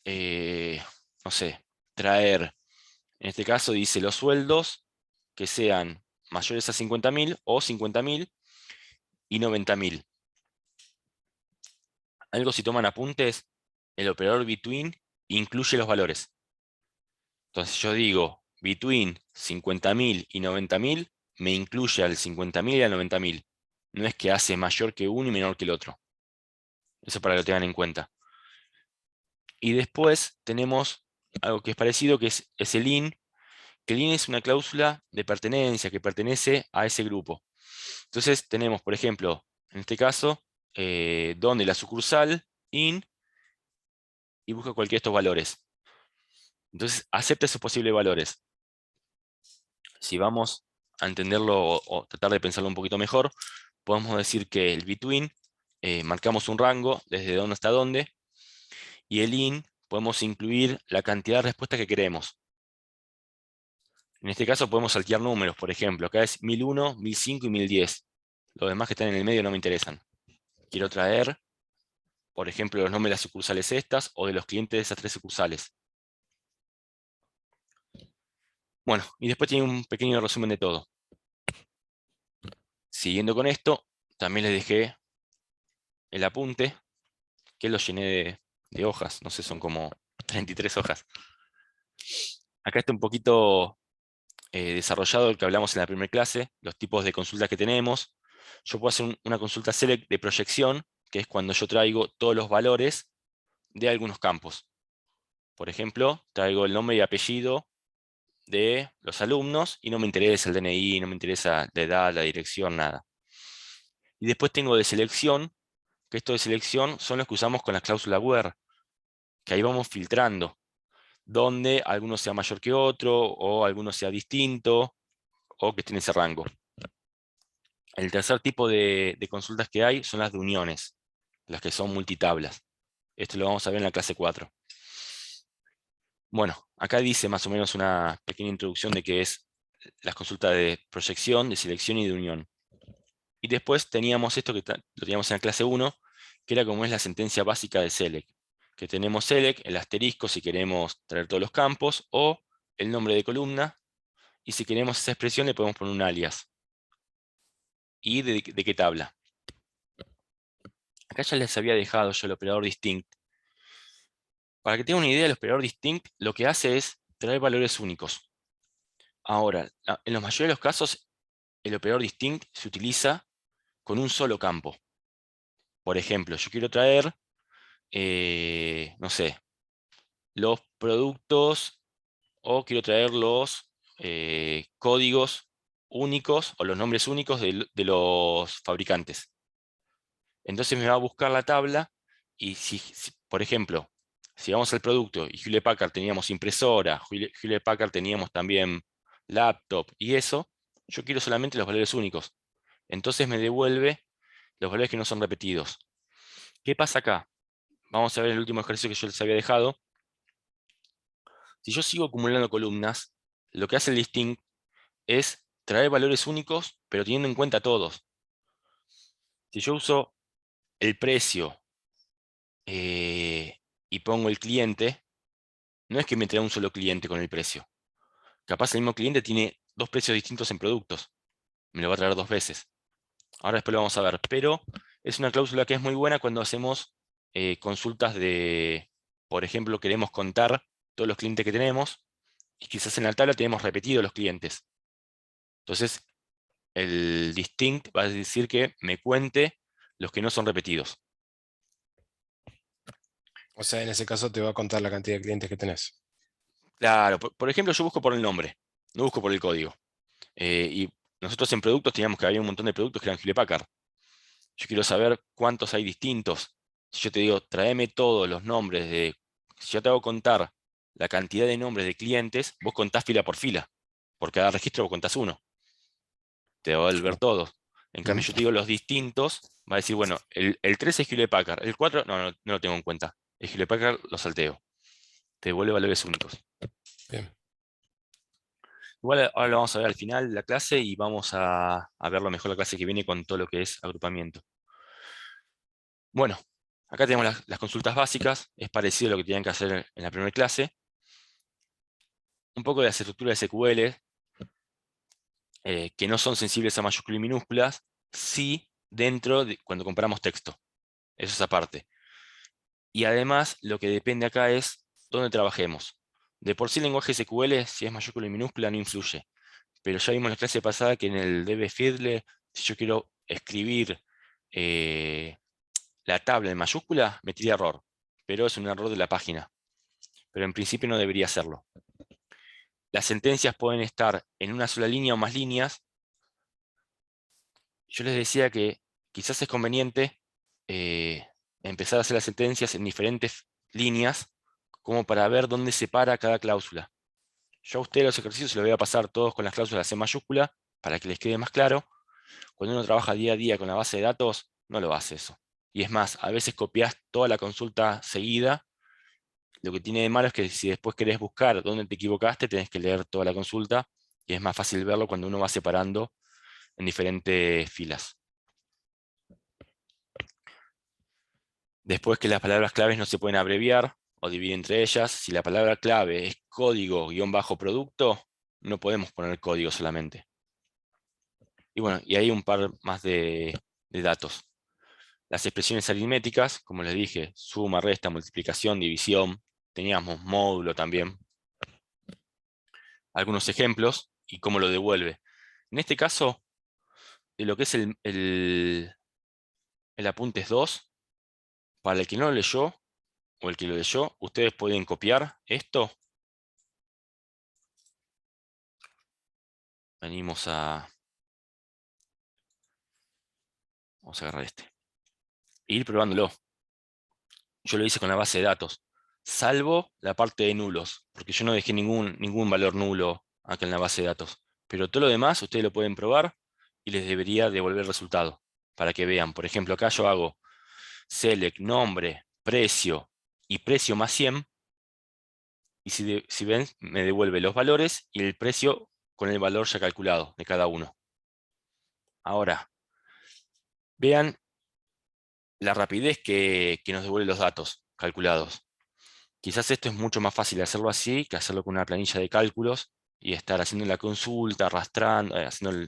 Speaker 1: no sé, traer, en este caso dice los sueldos que sean mayores a 50.000 o 50.000 y 90.000. Algo, si toman apuntes, el operador between incluye los valores. Entonces yo digo between 50.000 y 90.000, me incluye al 50.000 y al 90.000. No es que hace mayor que uno y menor que el otro. Eso para que lo tengan en cuenta. Y después tenemos algo que es parecido, que es el in, que el in es una cláusula de pertenencia, que pertenece a ese grupo. Entonces tenemos, por ejemplo, en este caso, donde la sucursal in y busca cualquiera de estos valores. Entonces acepta esos posibles valores. Si vamos a entenderlo o tratar de pensarlo un poquito mejor, podemos decir que el between, marcamos un rango desde dónde hasta dónde, y el in podemos incluir la cantidad de respuestas que queremos. En este caso podemos saltear números, por ejemplo, acá es 1001, 1005 y 1010. Los demás que están en el medio no me interesan. Quiero traer, por ejemplo, los nombres de las sucursales estas o de los clientes de esas tres sucursales. Bueno, y después tiene un pequeño resumen de todo. Siguiendo con esto, también les dejé el apunte, que lo llené de hojas, no sé, son como 33 hojas. Acá está un poquito desarrollado el que hablamos en la primera clase, los tipos de consultas que tenemos. Yo puedo hacer una consulta select de proyección, que es cuando yo traigo todos los valores de algunos campos. Por ejemplo, traigo el nombre y apellido de los alumnos y no me interesa el DNI, no me interesa la edad, la dirección, nada. Y después tengo de selección, que esto de selección son los que usamos con la cláusula where, que ahí vamos filtrando, donde alguno sea mayor que otro, o alguno sea distinto, o que tiene ese rango. El tercer tipo de consultas que hay son las de uniones, las que son multitablas. Esto lo vamos a ver en la clase 4. Bueno, acá dice más o menos una pequeña introducción de qué es las consultas de proyección, de selección y de unión. Y después teníamos esto que lo teníamos en la clase 1, que era como es la sentencia básica de select. Que tenemos select, el asterisco si queremos traer todos los campos, o el nombre de columna, y si queremos esa expresión le podemos poner un alias. ¿Y de qué tabla? Acá ya les había dejado yo el operador distinct. Para que tengan una idea, el operador distinct lo que hace es traer valores únicos. Ahora, en los mayores de los casos, el operador distinct se utiliza con un solo campo. Por ejemplo, yo quiero traer, no sé, los productos, o quiero traer los códigos únicos o los nombres únicos de los fabricantes. Entonces me va a buscar la tabla y si, por ejemplo, si vamos al producto y Hewlett Packard teníamos impresora, Hewlett Packard teníamos también laptop y eso, yo quiero solamente los valores únicos. entonces me devuelve los valores que no son repetidos. ¿Qué pasa acá? Vamos a ver el último ejercicio que yo les había dejado. Si yo sigo acumulando columnas, lo que hace el distinct es traer valores únicos, pero teniendo en cuenta todos. Si yo uso el precio y pongo el cliente, no es que me trae un solo cliente con el precio. Capaz el mismo cliente tiene dos precios distintos en productos. Me lo va a traer dos veces. Ahora después lo vamos a ver. Pero es una cláusula que es muy buena cuando hacemos consultas de, por ejemplo, queremos contar todos los clientes que tenemos y quizás en la tabla tenemos repetidos los clientes. Entonces, el distinct va a decir que me cuente los que no son repetidos.
Speaker 2: O sea, en ese caso te va a contar la cantidad de clientes que tenés.
Speaker 1: Claro, por ejemplo, yo busco por el nombre, no busco por el código. Y nosotros en productos teníamos que había un montón de productos que eran Hewlett Packard. Yo quiero saber cuántos hay distintos. Si yo te digo, tráeme todos los nombres de... Si yo te hago contar la cantidad de nombres de clientes, vos contás fila por fila. Por cada registro vos contás uno. Te va a volver todos. En cambio, yo te digo los distintos, va a decir, bueno, el 3 es Hewlett Packard, el 4 no lo tengo en cuenta. El Hewlett Packard lo salteo. Te devuelve valores únicos.
Speaker 2: Bien.
Speaker 1: Igual ahora lo vamos a ver al final de la clase y vamos a verlo mejor la clase que viene con todo lo que es agrupamiento. Bueno, acá tenemos las consultas básicas, es parecido a lo que tenían que hacer en la primera clase. Un poco de las estructuras de SQL, que no son sensibles a mayúsculas y minúsculas, sí dentro de cuando comparamos texto. Eso es aparte. Y además, lo que depende acá es dónde trabajemos. De por sí el lenguaje SQL, si es mayúscula y minúscula, no influye. Pero ya vimos en la clase pasada que en el DB Fiddler, si yo quiero escribir la tabla en mayúscula, me tira error. Pero es un error de la página. Pero en principio no debería hacerlo. Las sentencias pueden estar en una sola línea o más líneas. Yo les decía que quizás es conveniente empezar a hacer las sentencias en diferentes líneas, como para ver dónde se para cada cláusula. Yo a ustedes los ejercicios se los voy a pasar todos con las cláusulas en mayúscula, para que les quede más claro. Cuando uno trabaja día a día con la base de datos, no lo hace eso. Y es más, a veces copias toda la consulta seguida. Lo que tiene de malo es que si después querés buscar dónde te equivocaste, tenés que leer toda la consulta, y es más fácil verlo cuando uno va separando en diferentes filas. Después que las palabras claves no se pueden abreviar o dividir entre ellas. Si la palabra clave es código-producto, no podemos poner código solamente. Y bueno, y hay un par más de datos. Las expresiones aritméticas, como les dije, suma, resta, multiplicación, división. Teníamos módulo también. Algunos ejemplos y cómo lo devuelve. En este caso, de lo que es el apuntes 2, para el que no lo leyó, o el que lo leyó, ustedes pueden copiar esto. Venimos a... Vamos a agarrar este. E ir probándolo. Yo lo hice con la base de datos, salvo la parte de nulos, porque yo no dejé ningún valor nulo acá en la base de datos. Pero todo lo demás ustedes lo pueden probar y les debería devolver el resultado, para que vean. Por ejemplo, acá yo hago select, nombre, precio y precio más 100. Y si ven, me devuelve los valores y el precio con el valor ya calculado de cada uno. Ahora, vean la rapidez que nos devuelve los datos calculados. Quizás esto es mucho más fácil hacerlo así que hacerlo con una planilla de cálculos y estar haciendo la consulta, arrastrando, haciendo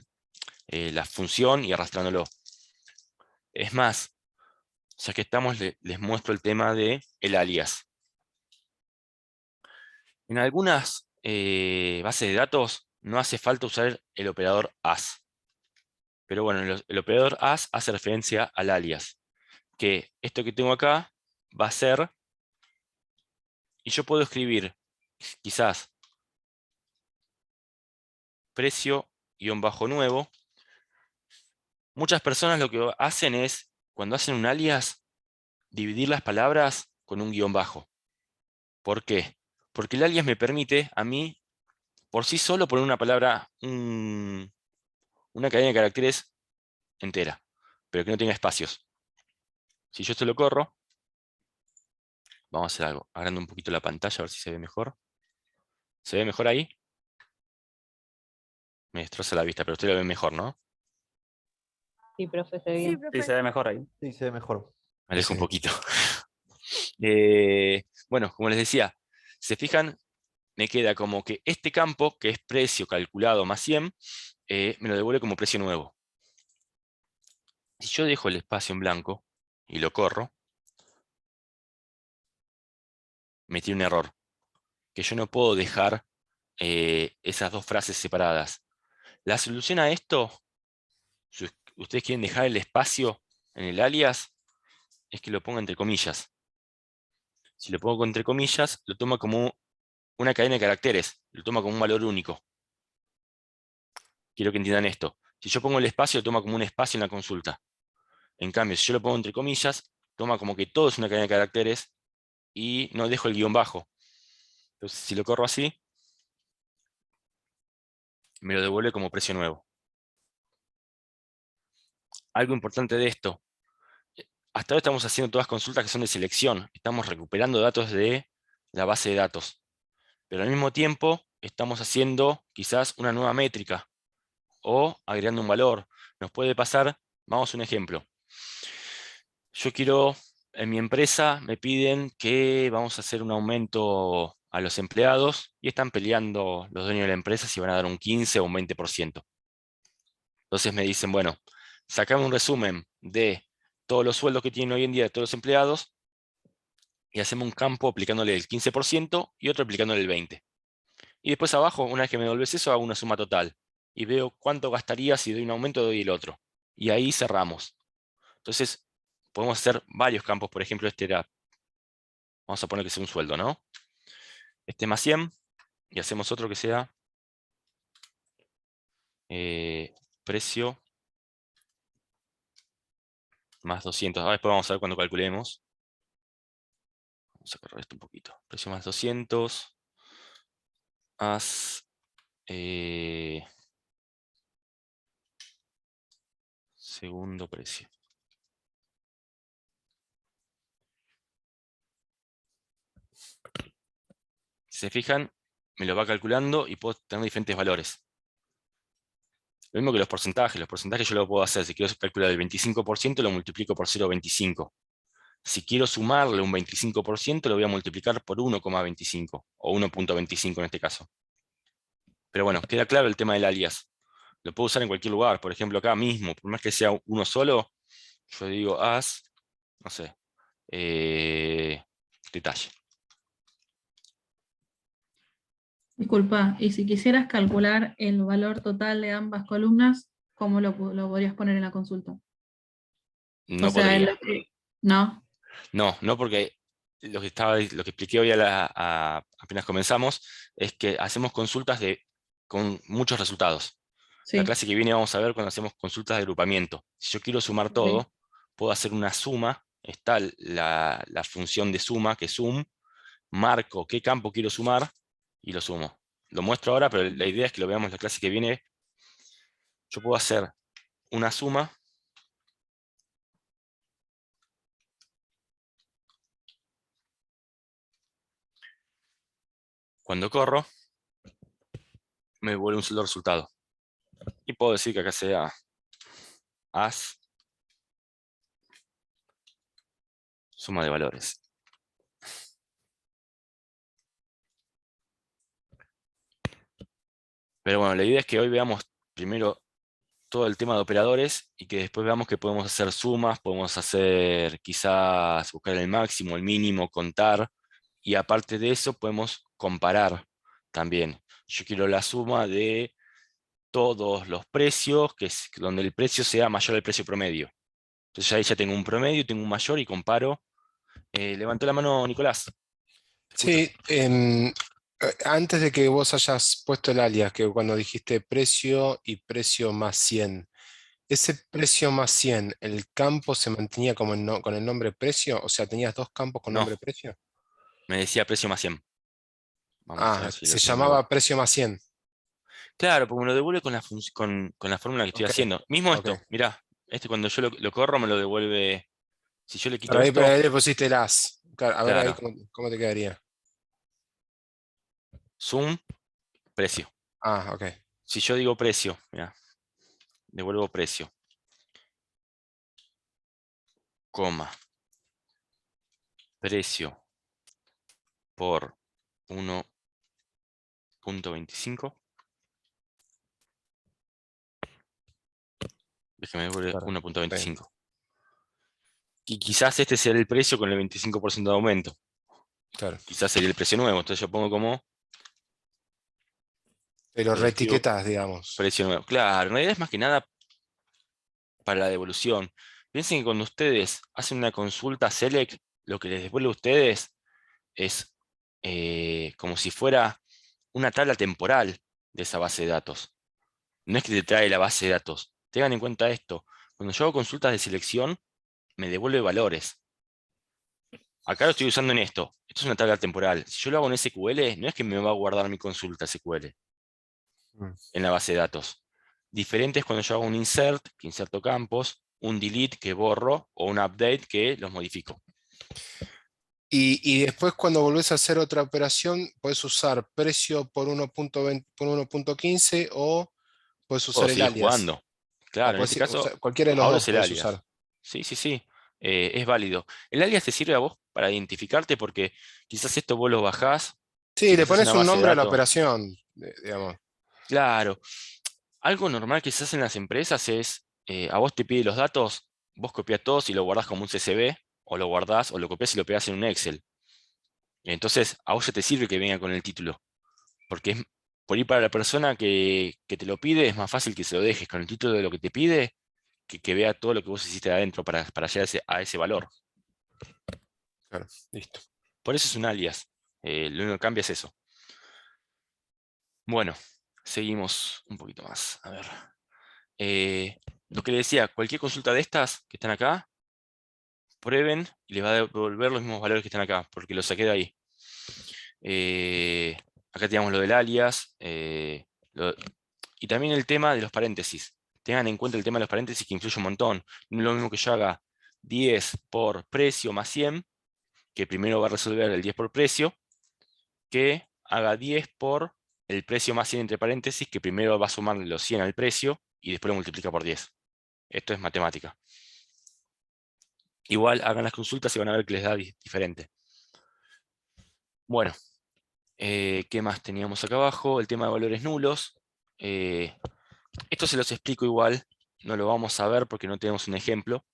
Speaker 1: la función y arrastrándolo. Es más, ya que estamos, les muestro el tema de el alias. En algunas bases de datos no hace falta usar el operador as. Pero bueno, el operador as hace referencia al alias. Que esto que tengo acá va a ser, y yo puedo escribir quizás precio-nuevo. Muchas personas lo que hacen es, cuando hacen un alias, dividir las palabras con un guión bajo. ¿Por qué? Porque el alias me permite a mí, por sí solo, poner una palabra, una cadena de caracteres entera, pero que no tenga espacios. Si yo esto lo corro, vamos a hacer algo. Agrando un poquito la pantalla a ver si se ve mejor. ¿Se ve mejor ahí? Me destroza la vista, pero usted lo ve mejor, ¿no?
Speaker 6: Sí, profe, se ve bien.
Speaker 5: Sí, se ve mejor ahí.
Speaker 4: Sí, se ve mejor.
Speaker 1: Me alejo un
Speaker 2: Sí.
Speaker 1: poquito. Bueno, como les decía, se fijan, me queda como que este campo, que es precio calculado más 100, me lo devuelve como precio nuevo. Si yo dejo el espacio en blanco y lo corro, me tiene un error, que yo no puedo dejar esas dos frases separadas. La solución a esto, si ustedes quieren dejar el espacio en el alias, es que lo ponga entre comillas. Si lo pongo entre comillas, lo toma como una cadena de caracteres, lo toma como un valor único. Quiero que entiendan esto. Si yo pongo el espacio, lo toma como un espacio en la consulta. En cambio, si yo lo pongo entre comillas, toma como que todo es una cadena de caracteres y no dejo el guión bajo. Entonces, si lo corro así, me lo devuelve como precio nuevo. Algo importante de esto. Hasta ahora estamos haciendo todas consultas que son de selección. Estamos recuperando datos de la base de datos. Pero al mismo tiempo, estamos haciendo quizás una nueva métrica o agregando un valor. Nos puede pasar, vamos a un ejemplo. Yo quiero, en mi empresa me piden que vamos a hacer un aumento a los empleados y están peleando los dueños de la empresa si van a dar un 15 o un 20%. Entonces me dicen, bueno, sacame un resumen de todos los sueldos que tienen hoy en día de todos los empleados y hacemos un campo aplicándole el 15% y otro aplicándole el 20%. Y después abajo, una vez que me devolves eso, hago una suma total y veo cuánto gastaría si doy un aumento o doy el otro. Y ahí cerramos. Entonces, podemos hacer varios campos. Por ejemplo, este era, vamos a poner que sea un sueldo, ¿no? Este más 100, y hacemos otro que sea precio más 200. Ahora después vamos a ver cuando calculemos. Vamos a correr esto un poquito. Precio más 200. Haz segundo precio. Si se fijan, me lo va calculando y puedo tener diferentes valores. Lo mismo que los porcentajes. Los porcentajes yo lo puedo hacer. Si quiero calcular el 25%, lo multiplico por 0,25. Si quiero sumarle un 25%, lo voy a multiplicar por 1,25 o 1,25 en este caso. Pero bueno, queda claro el tema del alias. Lo puedo usar en cualquier lugar. Por ejemplo, acá mismo, por más que sea uno solo, yo digo haz, no sé, detalle.
Speaker 10: Disculpa, y si quisieras calcular el valor total de ambas columnas, ¿cómo lo podrías poner en la consulta?
Speaker 1: No
Speaker 10: O sea,
Speaker 1: podría.
Speaker 10: ¿no?
Speaker 1: No, porque lo que expliqué hoy apenas comenzamos es que hacemos consultas con muchos resultados. La
Speaker 10: Sí,
Speaker 1: clase que viene vamos a ver cuando hacemos consultas de agrupamiento. Si yo quiero sumar
Speaker 10: ok.
Speaker 1: todo, puedo hacer una suma. Está la función de suma, que es sum. Marco qué campo quiero sumar y lo sumo. Lo muestro ahora, pero la idea es que lo veamos en la clase que viene. Yo puedo hacer una suma. Cuando corro, me devuelve un solo resultado. Y puedo decir que acá sea haz suma de valores. Pero bueno, la idea es que hoy veamos primero todo el tema de operadores y que después veamos que podemos hacer sumas, podemos hacer quizás buscar el máximo, el mínimo, contar, y aparte de eso podemos comparar también. Yo quiero la suma de todos los precios, donde el precio sea mayor al precio promedio. Entonces ahí ya tengo un promedio, tengo un mayor y comparo. Levantó la mano Nicolás.
Speaker 2: Sí, antes de que vos hayas puesto el alias, que cuando dijiste precio y precio más 100, ese precio más 100, ¿el campo se mantenía como con el nombre precio? O sea, ¿tenías dos campos con
Speaker 1: No,
Speaker 2: nombre precio?
Speaker 1: me decía precio más 100. Vamos a ver si lo
Speaker 2: Se
Speaker 1: tengo.
Speaker 2: llamaba precio más 100.
Speaker 1: Claro, porque me lo devuelve con la fórmula que estoy
Speaker 2: Ok,
Speaker 1: haciendo. Mismo
Speaker 2: ok.
Speaker 1: esto, mirá, cuando yo lo corro me lo devuelve. Si yo le quito
Speaker 2: Pero
Speaker 1: esto,
Speaker 2: ahí le pusiste las. Claro, a ver ahí
Speaker 1: claro,
Speaker 2: cómo te quedaría.
Speaker 1: zoom, precio.
Speaker 2: Ah, ok.
Speaker 1: Si yo digo precio, mira, devuelvo precio, coma, precio por 1.25. Déjame devuelve
Speaker 2: Claro,
Speaker 1: 1.25. Y quizás este sea el precio con el 25% de aumento.
Speaker 2: claro.
Speaker 1: Quizás sería el precio nuevo. Entonces yo pongo como
Speaker 2: Pero
Speaker 1: escribo
Speaker 2: reetiquetas, digamos.
Speaker 1: precio nuevo. Claro, en realidad es más que nada para la devolución. Piensen que cuando ustedes hacen una consulta select, lo que les devuelve a ustedes es como si fuera una tabla temporal de esa base de datos. No es que te trae la base de datos. Tengan en cuenta esto. Cuando yo hago consultas de selección, me devuelve valores. Acá lo estoy usando en esto. Esto es una tabla temporal. Si yo lo hago en SQL, no es que me va a guardar mi consulta SQL
Speaker 2: Mm.
Speaker 1: en la base de datos. Diferente es cuando yo hago un insert, que inserto campos, un delete, que borro, o un update, que los modifico.
Speaker 2: Y después cuando volvés a hacer otra operación, puedes usar precio por 1.20 por 1.15 o puedes usar
Speaker 1: Puedo
Speaker 2: el
Speaker 1: seguir
Speaker 2: alias.
Speaker 1: jugando. Claro, en este caso,
Speaker 2: Cualquiera de los
Speaker 1: ahora
Speaker 2: dos
Speaker 1: es el
Speaker 2: puedes
Speaker 1: alias.
Speaker 2: usar.
Speaker 1: Sí, sí, sí. Es válido. El alias te sirve a vos para identificarte porque quizás esto vos lo bajás. Si
Speaker 2: Sí, le
Speaker 1: vos haces una
Speaker 2: pones un
Speaker 1: base de
Speaker 2: nombre a la
Speaker 1: datos,
Speaker 2: operación, digamos.
Speaker 1: claro. Algo normal que se hace en las empresas es, a vos te pide los datos, vos copias todos y lo guardás como un CSV, o lo guardás, o lo copias y lo pegás en un Excel. Entonces, a vos ya te sirve que venga con el título, porque es, por ir para la persona que te lo pide, es más fácil que se lo dejes con el título de lo que te pide, que vea todo lo que vos hiciste adentro para llegar a ese valor.
Speaker 2: Claro, listo.
Speaker 1: Por eso es un alias. Lo único que cambia es eso. Bueno, seguimos un poquito más. A ver. Lo que le decía, cualquier consulta de estas que están acá, prueben y les va a devolver los mismos valores que están acá, porque lo saqué de ahí. Acá tenemos lo del alias, y también el tema de los paréntesis. Tengan en cuenta el tema de los paréntesis que influye un montón. No es lo mismo que yo haga 10 por precio más 100, que primero va a resolver el 10 por precio, que haga 10 por el precio más 100 entre paréntesis, que primero va a sumar los 100 al precio y después lo multiplica por 10. Esto es matemática. Igual hagan las consultas y van a ver que les da diferente. Bueno, ¿qué más teníamos acá abajo? El tema de valores nulos. Esto se los explico igual, no lo vamos a ver porque no tenemos un ejemplo.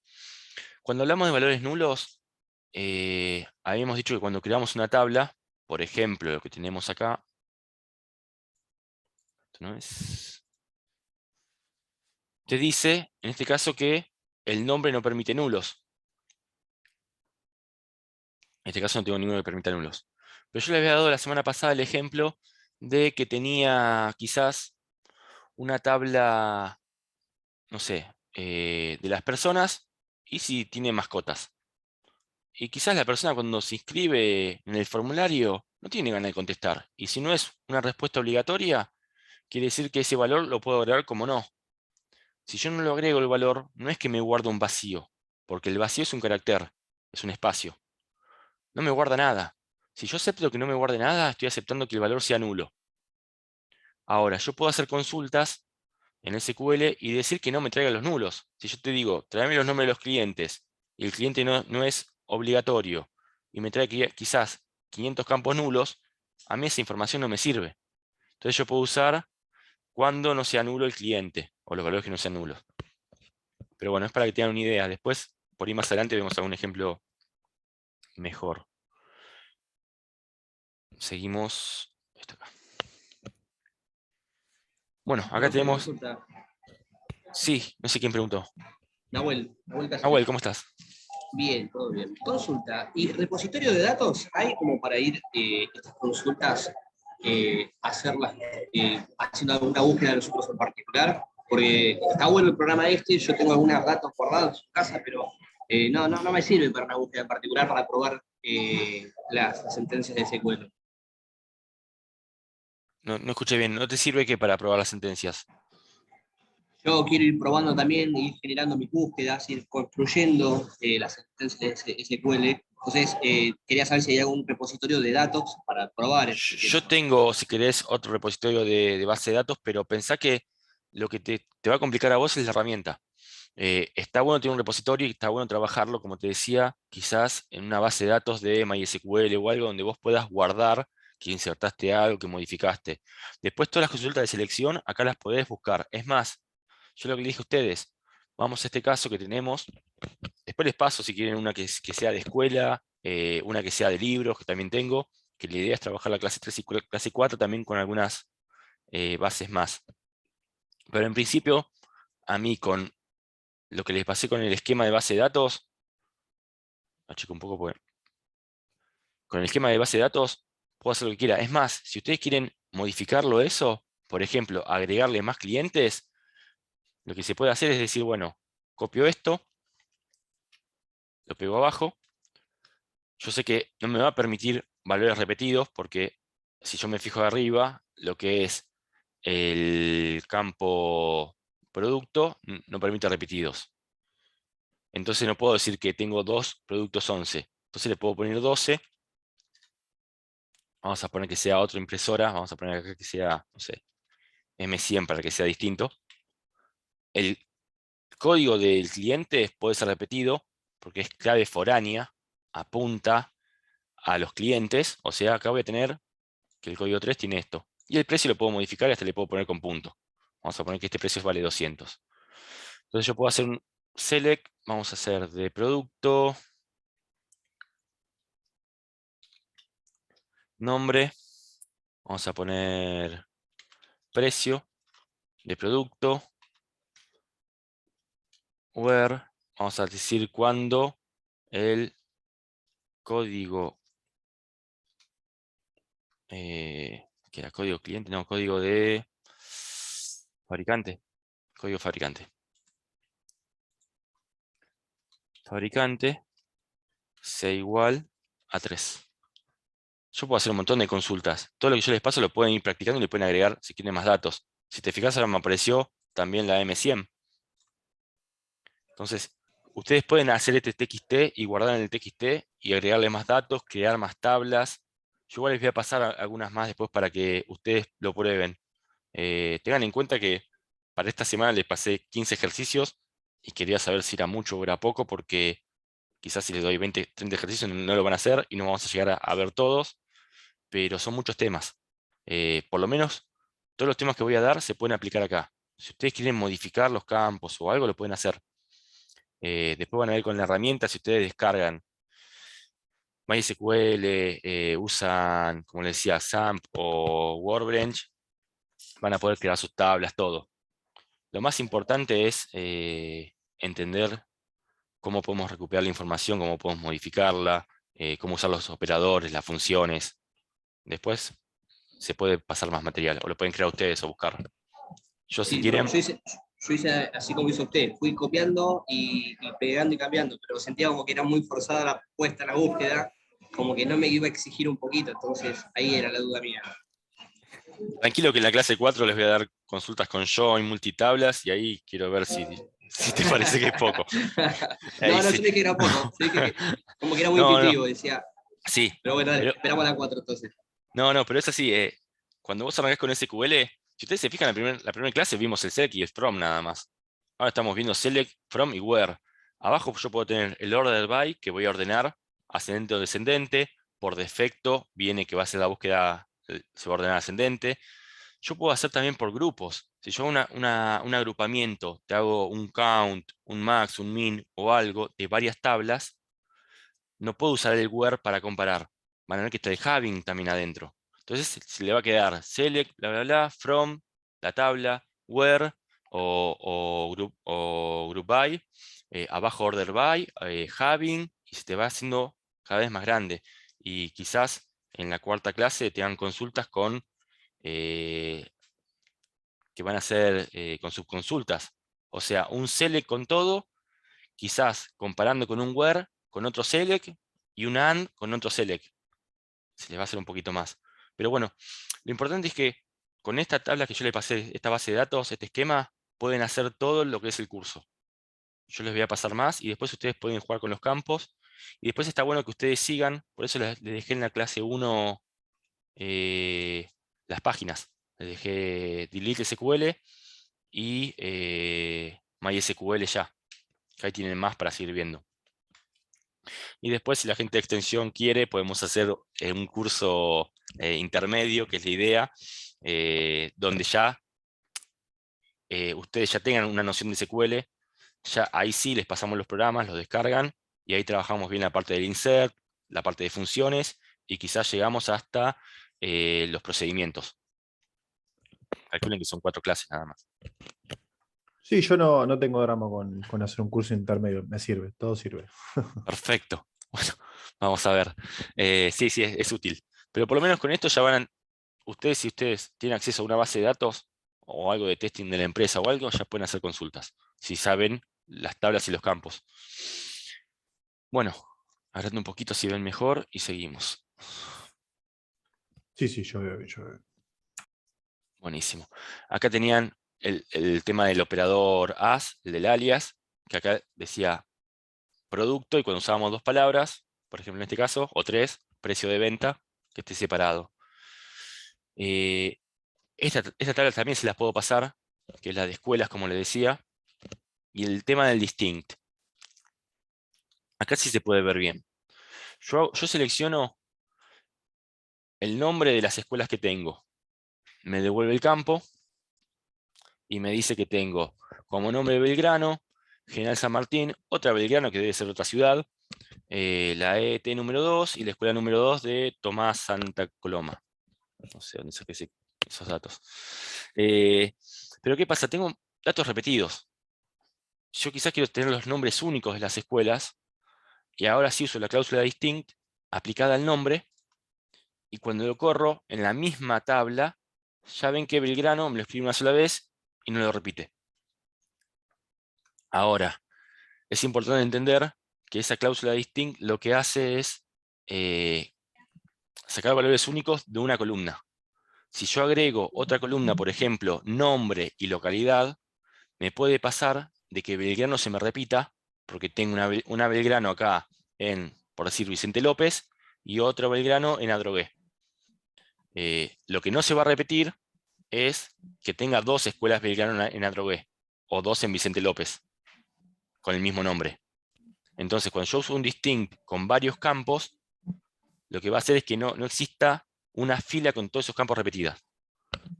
Speaker 1: Cuando hablamos de valores nulos, habíamos dicho que cuando creamos una tabla, por ejemplo, lo que tenemos acá, esto no es, te dice, en este caso, que el nombre no permite nulos. En este caso no tengo ninguno que permita nulos. Pero yo les había dado la semana pasada el ejemplo de que tenía quizás una tabla, no sé, de las personas y si tiene mascotas. Y quizás la persona cuando se inscribe en el formulario no tiene ganas de contestar. Y si no es una respuesta obligatoria, quiere decir que ese valor lo puedo agregar como no. Si yo no lo agrego el valor, no es que me guarde un vacío, porque el vacío es un carácter, es un espacio. No me guarda nada. Si yo acepto que no me guarde nada, estoy aceptando que el valor sea nulo. Ahora, yo puedo hacer consultas en SQL y decir que no me traiga los nulos. Si yo te digo, tráeme los nombres de los clientes, y el cliente no es obligatorio, y me trae quizás 500 campos nulos, a mí esa información no me sirve. Entonces yo puedo usar cuando no sea nulo el cliente, o los valores que no sean nulos. Pero bueno, es para que tengan una idea. Después, por ahí más adelante, vemos algún ejemplo mejor. Seguimos. Esto acá. Bueno, acá tenemos...
Speaker 11: Consulta.
Speaker 1: Sí, no sé quién preguntó.
Speaker 11: Nahuel Casillas.
Speaker 1: Nahuel, ¿cómo estás?
Speaker 11: Bien, todo bien. Consulta. ¿Y repositorio de datos hay como para ir estas consultas, hacerlas haciendo alguna búsqueda de nosotros en particular? Porque está bueno el programa este, yo tengo algunos datos guardados en su casa, pero no me sirve para una búsqueda en particular para probar las sentencias de SQL.
Speaker 1: No escuché bien. ¿No te sirve que para probar las sentencias?
Speaker 11: Yo quiero ir probando también, ir generando mis búsquedas, ir construyendo las sentencias de SQL. Entonces, quería saber si hay algún repositorio de datos para probar.
Speaker 1: Yo tengo, si querés, otro repositorio de base de datos, pero pensá que lo que te va a complicar a vos es la herramienta. Está bueno tener un repositorio y está bueno trabajarlo, como te decía, quizás en una base de datos de MySQL o algo donde vos puedas guardar que insertaste algo, que modificaste. Después todas las consultas de selección, acá las podés buscar. Es más, yo lo que les dije a ustedes, vamos a este caso que tenemos, después les paso si quieren una que sea de escuela, una que sea de libros, que también tengo, que la idea es trabajar la clase 3 y clase 4 también con algunas bases más. Pero en principio, a mí con lo que les pasé con el esquema de base de datos, achico un poco porque con el esquema de base de datos puedo hacer lo que quiera. Es más, si ustedes quieren modificarlo eso, por ejemplo, agregarle más clientes, lo que se puede hacer es decir, bueno, copio esto, lo pego abajo. Yo sé que no me va a permitir valores repetidos porque si yo me fijo de arriba, lo que es el campo producto no permite repetidos. Entonces no puedo decir que tengo 2 productos 11. Entonces le puedo poner 12. Vamos a poner que sea otra impresora. Vamos a poner acá que sea, no sé, M100 para que sea distinto. El código del cliente puede ser repetido porque es clave foránea, apunta a los clientes. O sea, acá voy a tener que el código 3 tiene esto. Y el precio lo puedo modificar y hasta le puedo poner con punto. Vamos a poner que este precio vale 200. Entonces yo puedo hacer un select. Vamos a hacer de producto. Nombre. Vamos a poner precio de producto. Where. Vamos a decir cuándo el código. ¿Qué era? Código cliente, no, código de fabricante. Código fabricante. Fabricante sea igual a 3. Yo puedo hacer un montón de consultas. Todo lo que yo les paso lo pueden ir practicando y le pueden agregar si quieren más datos. Si te fijas, ahora me apareció también la M100. Entonces, ustedes pueden hacer este TXT y guardar en el TXT y agregarle más datos, crear más tablas. Yo igual les voy a pasar algunas más después para que ustedes lo prueben. Tengan en cuenta que para esta semana les pasé 15 ejercicios y quería saber si era mucho o era poco, porque quizás si les doy 20, 30 ejercicios no lo van a hacer y no vamos a llegar a ver todos, pero son muchos temas. Por lo menos todos los temas que voy a dar se pueden aplicar acá. Si ustedes quieren modificar los campos o algo, lo pueden hacer. Después van a ver con la herramienta, si ustedes descargan MySQL, usan, como les decía, XAMPP o Workbench, van a poder crear sus tablas, todo. Lo más importante es entender cómo podemos recuperar la información, cómo podemos modificarla, cómo usar los operadores, las funciones. Después se puede pasar más material, o lo pueden crear ustedes o buscar. Yo si
Speaker 11: Sí,
Speaker 1: quieren...
Speaker 11: yo hice así como hizo usted, fui copiando y pegando y cambiando, pero sentía como que era muy forzada la puesta, la búsqueda, como que no me iba a exigir un poquito, entonces ahí era la duda mía.
Speaker 1: Tranquilo que en la clase 4 les voy a dar consultas con join, multitablas, y ahí quiero ver si te parece que es poco.
Speaker 11: No,
Speaker 1: Sí.
Speaker 11: yo dije que era poco, como que era muy
Speaker 1: No,
Speaker 11: intuitivo, decía.
Speaker 1: Sí.
Speaker 11: Pero bueno, dale, esperamos a la 4 entonces.
Speaker 1: No, pero es así, cuando vos arrancás con SQL, si ustedes se fijan, la primera clase vimos el select y el from nada más. Ahora estamos viendo select, from y where. Abajo yo puedo tener el order by, que voy a ordenar ascendente o descendente. Por defecto viene que va a ser la búsqueda, se va a ordenar ascendente. Yo puedo hacer también por grupos. Si yo hago un agrupamiento, te hago un count, un max, un min o algo de varias tablas, no puedo usar el where para comparar. Van a ver que está el having también adentro. Entonces se le va a quedar select, bla, bla, bla, from, la tabla, where o group by, abajo order by, having, y se te va haciendo cada vez más grande. Y quizás en la cuarta clase te dan consultas con que van a ser con subconsultas. O sea, un select con todo, quizás comparando con un where, con otro select, y un AND con otro select. Se les va a hacer un poquito más. Pero bueno, lo importante es que con esta tabla que yo le pasé, esta base de datos, este esquema, pueden hacer todo lo que es el curso. Yo les voy a pasar más y después ustedes pueden jugar con los campos. Y después está bueno que ustedes sigan, por eso les dejé en la clase 1 las páginas. Les dejé Delete SQL y MySQL ya. Que ahí tienen más para seguir viendo. Y después, si la gente de extensión quiere, podemos hacer un curso intermedio, que es la idea, donde ya ustedes ya tengan una noción de SQL. Ya ahí sí les pasamos los programas, los descargan, y ahí trabajamos bien la parte del insert, la parte de funciones, y quizás llegamos hasta los procedimientos. Calculen que son 4 clases nada más.
Speaker 4: Sí, yo no tengo drama con hacer un curso intermedio, me sirve, todo sirve.
Speaker 1: Perfecto. Bueno, vamos a ver. Sí, es útil. Pero por lo menos con esto ya van, ustedes, si ustedes tienen acceso a una base de datos o algo de testing de la empresa o algo, ya pueden hacer consultas. Si saben las tablas y los campos. Bueno, agrando un poquito si ven mejor y seguimos.
Speaker 4: Sí, yo veo.
Speaker 1: Buenísimo. Acá tenían el tema del operador as, el del alias, que acá decía producto, y cuando usábamos 2 palabras, por ejemplo en este caso, o 3, precio de venta, que esté separado. Esta tabla también se las puedo pasar, que es la de escuelas, como les decía, y el tema del distinct. Acá sí se puede ver bien. Yo selecciono el nombre de las escuelas que tengo. Me devuelve el campo y me dice que tengo como nombre Belgrano, General San Martín, otra Belgrano que debe ser otra ciudad, la ET número 2 y la escuela número 2 de Tomás Santa Coloma. No sé dónde saqué esos datos. Pero ¿qué pasa? Tengo datos repetidos. Yo quizás quiero tener los nombres únicos de las escuelas, y ahora sí uso la cláusula distinct aplicada al nombre, y cuando lo corro en la misma tabla, ya ven que Belgrano me lo escribe una sola vez y no lo repite. Ahora, es importante entender que esa cláusula distinct lo que hace es sacar valores únicos de una columna. Si yo agrego otra columna, por ejemplo, nombre y localidad, me puede pasar de que Belgrano se me repita, porque tengo una Belgrano acá en, por decir, Vicente López, y otro Belgrano en Adrogué. Lo que no se va a repetir es que tenga 2 escuelas Belgrano en Adrogué, o 2 en Vicente López, con el mismo nombre. Entonces, cuando yo uso un distinct con varios campos, lo que va a hacer es que no exista una fila con todos esos campos repetidas.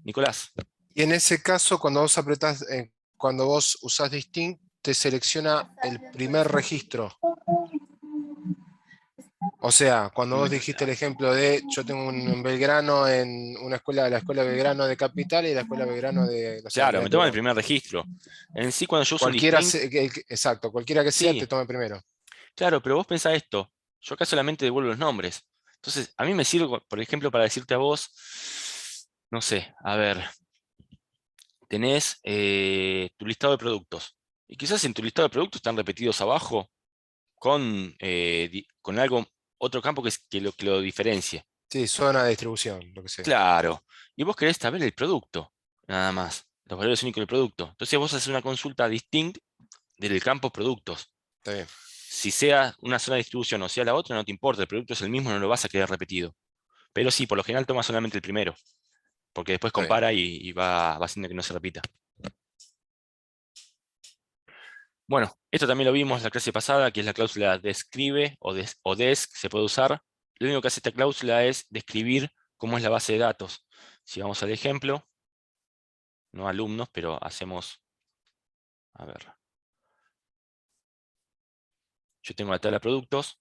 Speaker 1: Nicolás.
Speaker 2: Y en ese caso, cuando vos apretás, cuando vos usás distinct, te selecciona el primer registro. O sea, cuando vos dijiste el ejemplo de yo tengo un Belgrano en una escuela, la escuela Belgrano de Capital y la escuela Belgrano de... No sé,
Speaker 1: Claro, me toma el primer registro. En sí, cuando yo uso
Speaker 2: cualquiera
Speaker 1: un distinct...
Speaker 2: exacto, cualquiera que sea,
Speaker 1: Sí.
Speaker 2: te toma el primero.
Speaker 1: Claro, pero vos pensá esto. Yo acá solamente devuelvo los nombres. Entonces, a mí me sirve, por ejemplo, para decirte a vos, no sé, a ver, tenés tu listado de productos. Y quizás en tu listado de productos están repetidos abajo con algo, otro campo que lo diferencie.
Speaker 2: Sí, zona de distribución, lo que sea.
Speaker 1: Claro. Y vos querés saber el producto, nada más. Los valores únicos del producto. Entonces vos haces una consulta distinct del campo productos.
Speaker 2: Está bien.
Speaker 1: Si sea una zona de distribución o sea la otra, no te importa, el producto es el mismo, no lo vas a querer repetido. Pero sí, por lo general toma solamente el primero, porque después compara y va haciendo que no se repita. Bueno, esto también lo vimos la clase pasada, que es la cláusula describe o desc, se puede usar. Lo único que hace esta cláusula es describir cómo es la base de datos. Si vamos al ejemplo, no alumnos, pero hacemos, a ver. Yo tengo la tabla de productos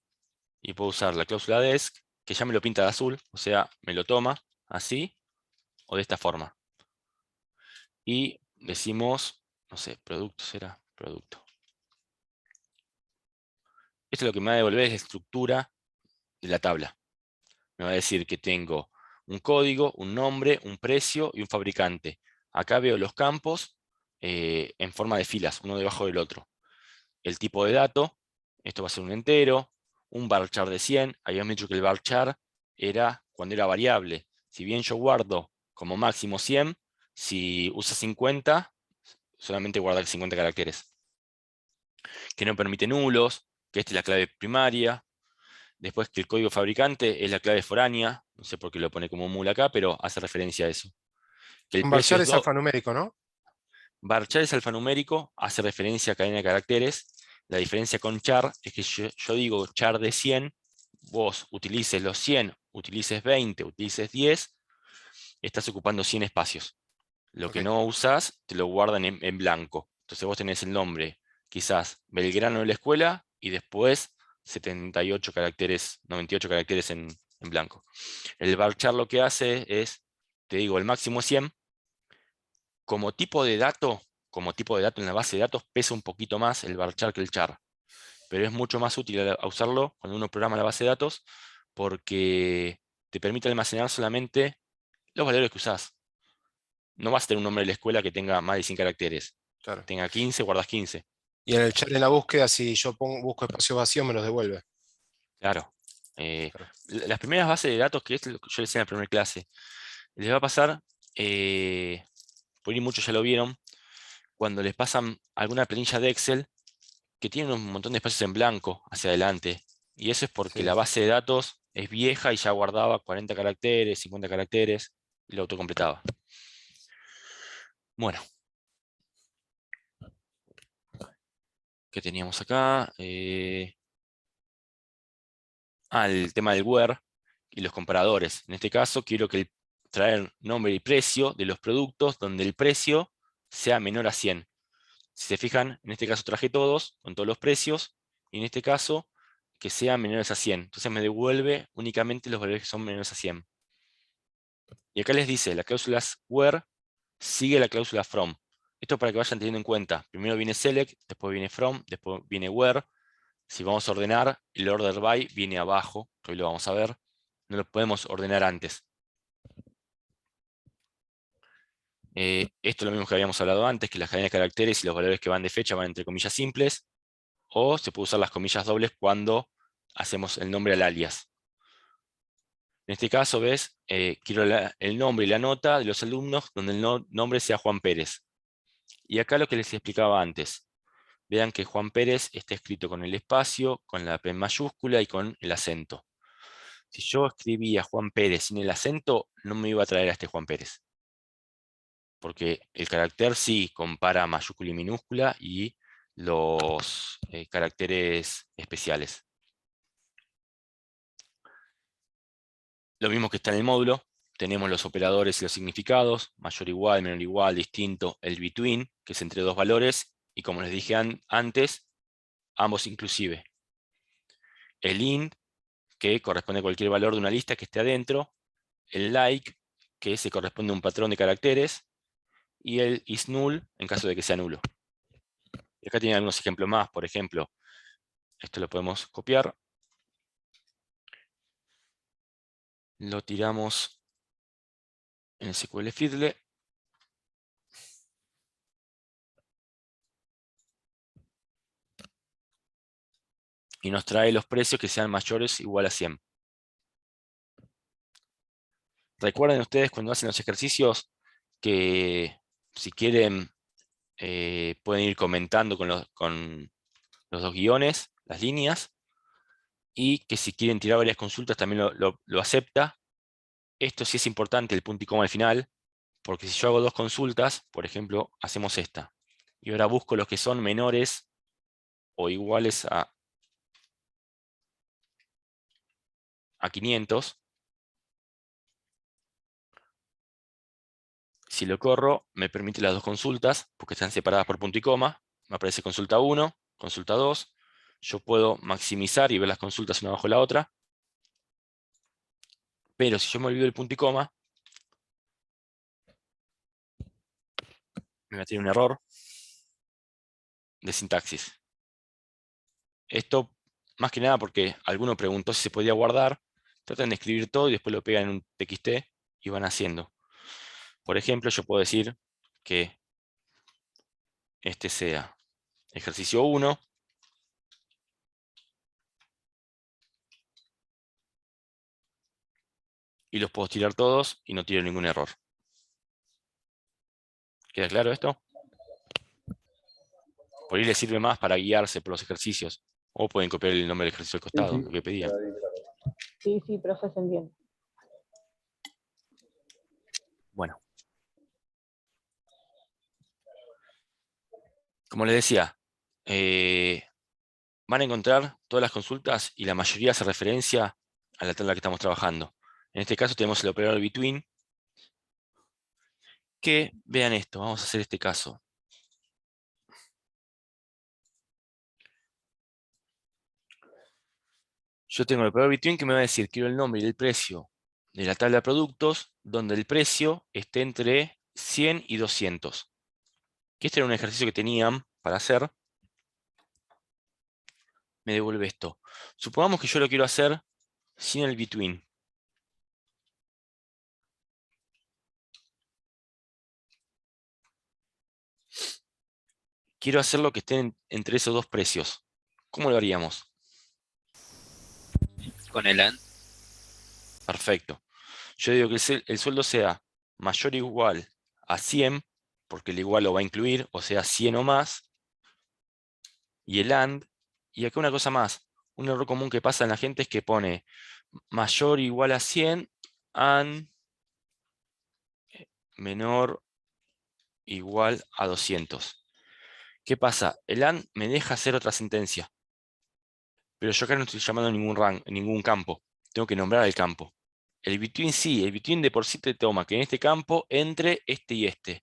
Speaker 1: y puedo usar la cláusula desc, que ya me lo pinta de azul, o sea, me lo toma así o de esta forma. Y decimos, no sé, producto será, producto. Esto es lo que me va a devolver es la estructura de la tabla. Me va a decir que tengo un código, un nombre, un precio y un fabricante. Acá veo los campos en forma de filas, uno debajo del otro. El tipo de dato, esto va a ser un entero, un varchar de 100. Habíamos dicho que el varchar era cuando era variable. Si bien yo guardo como máximo 100, si usa 50, solamente guardar 50 caracteres. Que no permite nulos, que esta es la clave primaria. Después que el código fabricante es la clave foránea, no sé por qué lo pone como mul acá, pero hace referencia a eso. Que el
Speaker 2: Un
Speaker 1: precio
Speaker 2: varchar
Speaker 1: es
Speaker 2: es alfanumérico, ¿no?
Speaker 1: varchar es alfanumérico, hace referencia a cadena de caracteres. La diferencia con char es que yo digo char de 100, vos utilices los 100, utilices 20, utilices 10, estás ocupando 100 espacios. Lo que
Speaker 2: Ok.
Speaker 1: no usás, te lo guardan en blanco. Entonces vos tenés el nombre, quizás Belgrano de la escuela, y después 78 caracteres, 98 caracteres en blanco. El varchar lo que hace es, te digo, el máximo es 100. Como tipo de dato en la base de datos, pesa un poquito más el varchar que el char. Pero es mucho más útil a usarlo cuando uno programa la base de datos, porque te permite almacenar solamente los valores que usás. No vas a tener un nombre de la escuela que tenga más de 100 caracteres.
Speaker 2: Claro.
Speaker 1: Tenga 15, guardas 15.
Speaker 2: Y en el chat, en la búsqueda, si yo busco espacio vacío, me los devuelve.
Speaker 1: Claro.
Speaker 2: Claro.
Speaker 1: Las primeras bases de datos, que es lo que yo les decía en la primera clase, les va a pasar, por ahí muchos ya lo vieron, cuando les pasan alguna planilla de Excel que tiene un montón de espacios en blanco hacia adelante. Y eso es porque
Speaker 2: Sí.
Speaker 1: la base de datos es vieja y ya guardaba 40 caracteres, 50 caracteres, y lo autocompletaba. Bueno. ¿Qué teníamos acá? El tema del where y los comparadores. En este caso quiero traer nombre y precio de los productos donde el precio sea menor a 100. Si se fijan, en este caso traje todos, con todos los precios, y en este caso que sean menores a 100. Entonces me devuelve únicamente los valores que son menores a 100. Y acá les dice, la cláusula where sigue la cláusula from. Esto para que vayan teniendo en cuenta. Primero viene select, después viene from, después viene where. Si vamos a ordenar, el order by viene abajo, que hoy lo vamos a ver. No lo podemos ordenar antes. Esto es lo mismo que habíamos hablado antes, que las cadenas de caracteres y los valores que van de fecha van entre comillas simples, o se puede usar las comillas dobles cuando hacemos el nombre al alias. En este caso, ves, quiero el nombre y la nota de los alumnos donde el nombre sea Juan Pérez. Y acá lo que les explicaba antes. Vean que Juan Pérez está escrito con el espacio, con la P mayúscula y con el acento. Si yo escribía Juan Pérez sin el acento, no me iba a traer a este Juan Pérez. Porque el carácter sí compara mayúscula y minúscula y los caracteres especiales. Lo mismo que está en el módulo, tenemos los operadores y los significados, mayor igual, menor igual, distinto, el between, que es entre dos valores, y como les dije antes, ambos inclusive. El int, que corresponde a cualquier valor de una lista que esté adentro, el like, que se corresponde a un patrón de caracteres, y el is null en caso de que sea nulo. Y acá tienen algunos ejemplos más, por ejemplo, esto lo podemos copiar, lo tiramos en el SQL Fiddle, y nos trae los precios que sean mayores o igual a 100. Recuerden ustedes cuando hacen los ejercicios que si quieren pueden ir comentando con los dos guiones, las líneas, y que si quieren tirar varias consultas también lo acepta. Esto sí es importante, el punto y coma al final, porque si yo hago dos consultas, por ejemplo, hacemos esta, y ahora busco los que son menores o iguales a 500, si lo corro, me permite las dos consultas, porque están separadas por punto y coma, me aparece consulta 1, consulta 2, yo puedo maximizar y ver las consultas una bajo la otra, pero si yo me olvido del punto y coma, me va a tener un error de sintaxis. Esto más que nada porque alguno preguntó si se podía guardar, tratan de escribir todo y después lo pegan en un TXT y van haciendo. Por ejemplo, yo puedo decir que este sea ejercicio 1, y los puedo tirar todos y no tiro ningún error. ¿Queda claro esto? Por ahí les sirve más para guiarse por los ejercicios. O pueden copiar el nombre del ejercicio al costado, lo que pedían.
Speaker 6: Sí, sí, profe, se entiende.
Speaker 1: Bueno. Como les decía, van a encontrar todas las consultas y la mayoría hace referencia a la tabla que estamos trabajando. En este caso tenemos el operador between, que vean esto, vamos a hacer este caso. Yo tengo el operador between que me va a decir, quiero el nombre y el precio de la tabla de productos, donde el precio esté entre 100 y 200. Que este era un ejercicio que tenían para hacer. Me devuelve esto. Supongamos que yo lo quiero hacer sin el between. Quiero hacer lo que estén entre esos dos precios. ¿Cómo lo haríamos?
Speaker 9: Con el AND.
Speaker 1: Perfecto. Yo digo que el sueldo sea mayor o igual a 100, porque el igual lo va a incluir, o sea, 100 o más. Y el AND, y acá una cosa más. Un error común que pasa en la gente es que pone mayor o igual a 100, AND menor o igual a 200. ¿Qué pasa? El AND me deja hacer otra sentencia. Pero yo acá no estoy llamando ningún campo. Tengo que nombrar el campo. El between sí, el between de por sí te toma que en este campo entre este y este.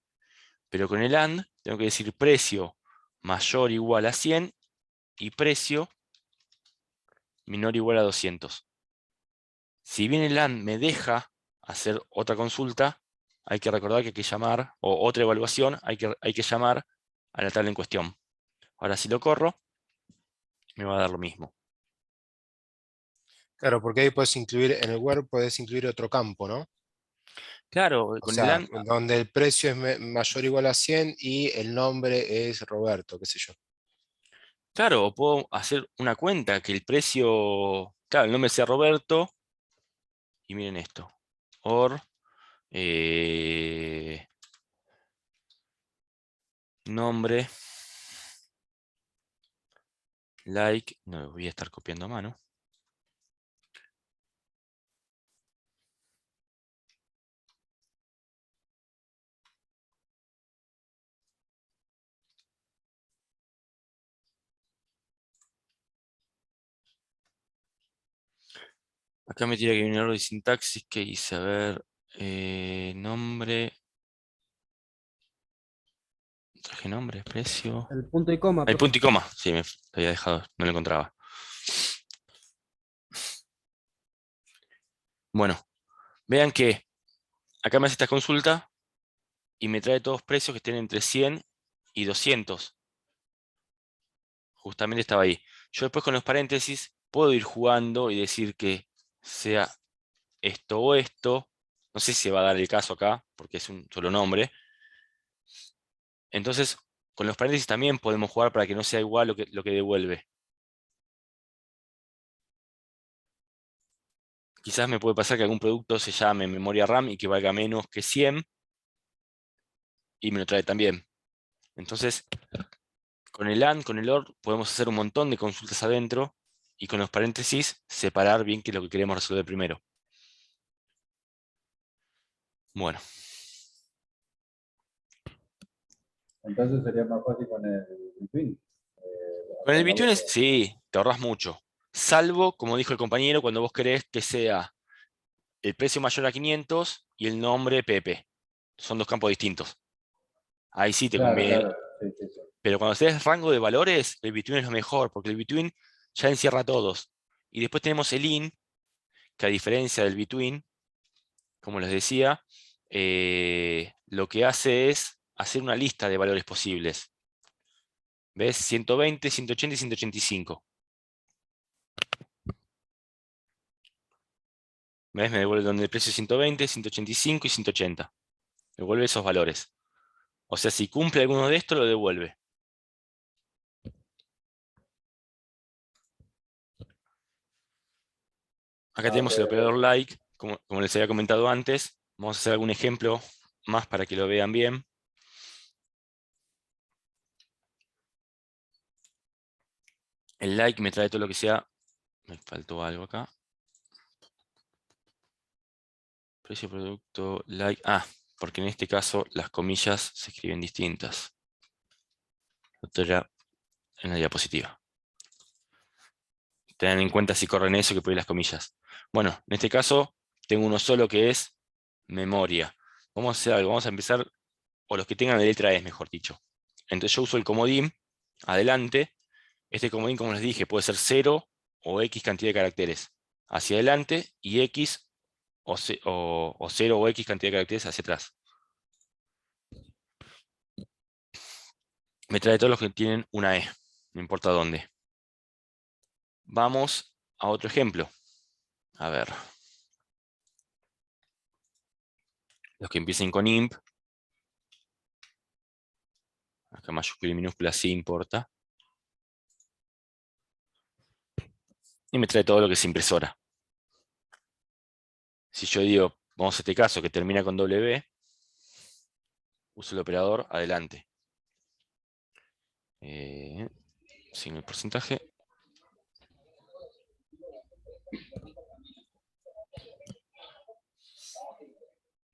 Speaker 1: Pero con el AND tengo que decir precio mayor o igual a 100 y precio menor o igual a 200. Si bien el AND me deja hacer otra consulta, hay que recordar que hay que llamar, o otra evaluación, hay que llamar a la tabla en cuestión. Ahora si lo corro, me va a dar lo mismo.
Speaker 2: Claro, porque ahí puedes incluir, en el where puedes incluir otro campo, ¿no?
Speaker 1: Claro,
Speaker 2: O
Speaker 1: con el
Speaker 2: sea,
Speaker 1: AND,
Speaker 2: donde el precio es mayor o igual a 100 y el nombre es Roberto, qué sé yo.
Speaker 1: claro, o puedo hacer una cuenta que el precio, claro, el nombre sea Roberto, y miren esto, or, nombre, like, no voy a estar copiando a mano. Acá me tira que hay un error de sintaxis que hice, a ver, nombre, traje nombre, precio.
Speaker 12: El punto y coma,
Speaker 1: El
Speaker 12: profe.
Speaker 1: punto y coma, sí, me había dejado, no lo encontraba. Bueno, vean que acá me hace esta consulta y me trae todos precios que estén entre 100 y 200. Justamente estaba ahí. Yo después con los paréntesis puedo ir jugando y decir que sea esto o esto. No sé si se va a dar el caso acá, porque es un solo nombre. Entonces, con los paréntesis también podemos jugar para que no sea igual lo que devuelve. Quizás me puede pasar que algún producto se llame memoria RAM y que valga menos que 100 y me lo trae también. Entonces, con el AND, con el OR, podemos hacer un montón de consultas adentro y con los paréntesis separar bien qué es lo que queremos resolver primero. Bueno.
Speaker 13: Entonces sería más fácil con el between.
Speaker 1: Con el between sí, te ahorras mucho. Salvo, como dijo el compañero, cuando vos querés que sea el precio mayor a 500 y el nombre Pepe. Son dos campos distintos. Ahí sí te conviene.
Speaker 13: Claro. Sí.
Speaker 1: Pero cuando tenés rango de valores, el between es lo mejor, porque el between ya encierra a todos. Y después tenemos el in, que a diferencia del between, como les decía, lo que hace es hacer una lista de valores posibles. ¿Ves? 120, 180 y 185. ¿Ves? Me devuelve donde el precio es 120, 185 y 180. Me devuelve esos valores. O sea, si cumple alguno de estos, lo devuelve. Acá tenemos el operador like, como les había comentado antes. Vamos a hacer algún ejemplo más para que lo vean bien. El like me trae todo lo que sea. Me faltó algo acá. Precio, producto, like. Ah, porque en este caso las comillas se escriben distintas. Esto era en la diapositiva. Tengan en cuenta si corren eso que por ahí las comillas. Bueno, en este caso tengo uno solo que es memoria. Vamos a hacer algo, vamos a empezar, o los que tengan la letra E, mejor dicho. Entonces yo uso el comodín, adelante. Este comodín, como les dije, puede ser 0 o X cantidad de caracteres hacia adelante y X o 0 o X cantidad de caracteres hacia atrás. Me trae todos los que tienen una E, no importa dónde. Vamos a otro ejemplo. A ver. Los que empiecen con imp. Acá mayúscula y minúscula sí importa. Y me trae todo lo que es impresora. Si yo digo, vamos a este caso que termina con W, uso el operador adelante. Signo el porcentaje.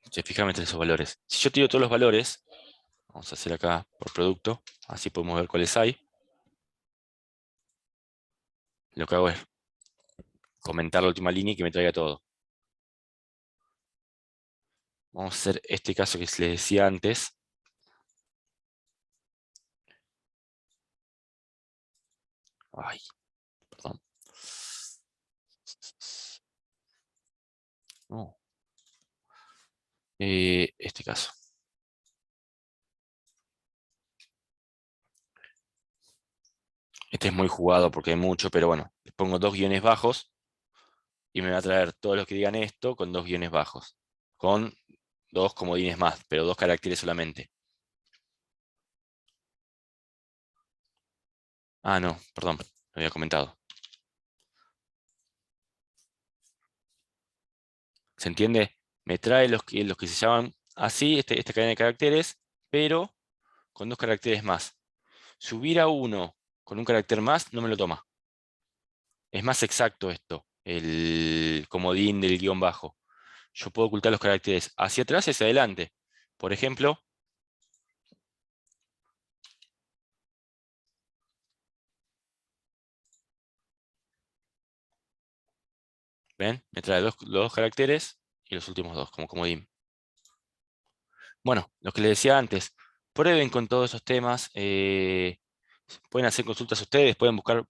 Speaker 1: Se fijan entre esos valores. Si yo tiro todos los valores, vamos a hacer acá por producto, así podemos ver cuáles hay. Lo que hago es comentar la última línea y que me traiga todo. Vamos a hacer este caso que les decía antes. Ay, perdón. No. Este caso. Este es muy jugado porque hay mucho, pero bueno, le pongo 2 guiones bajos y me va a traer todos los que digan esto con 2 guiones bajos. Con 2 comodines más, pero 2 caracteres solamente. Ah, no, perdón, lo había comentado. ¿Se entiende? Me trae los que se llaman así, esta cadena de caracteres, pero con 2 caracteres más. Subir a uno con un carácter más no me lo toma. Es más exacto esto, el comodín del guión bajo. Yo puedo ocultar los caracteres hacia atrás y hacia adelante. Por ejemplo, ¿ven? Me trae los 2 caracteres y los últimos 2 como comodín. Bueno, lo que les decía antes, prueben con todos esos temas. Pueden hacer consultas ustedes, pueden buscar,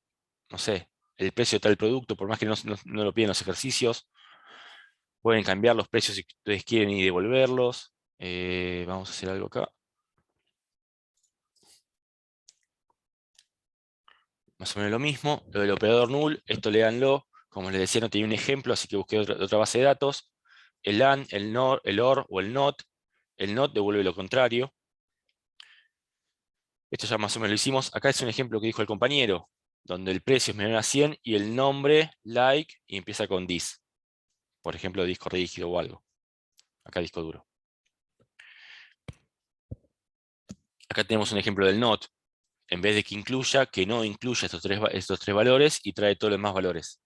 Speaker 1: no sé, el precio de tal producto, por más que no lo piden los ejercicios. Pueden cambiar los precios si ustedes quieren y devolverlos. Vamos a hacer algo acá. Más o menos lo mismo. Lo del operador null, esto léanlo. Como les decía, no tenía un ejemplo, así que busqué otra base de datos. El AND, el NOR, el OR o el NOT. El NOT devuelve lo contrario. Esto ya más o menos lo hicimos. Acá es un ejemplo que dijo el compañero, donde el precio es menor a 100 y el nombre, like, y empieza con dis. Por ejemplo, disco rígido o algo. Acá disco duro. Acá tenemos un ejemplo del NOT. En vez de que incluya, que no incluya estos tres valores y trae todos los demás valores.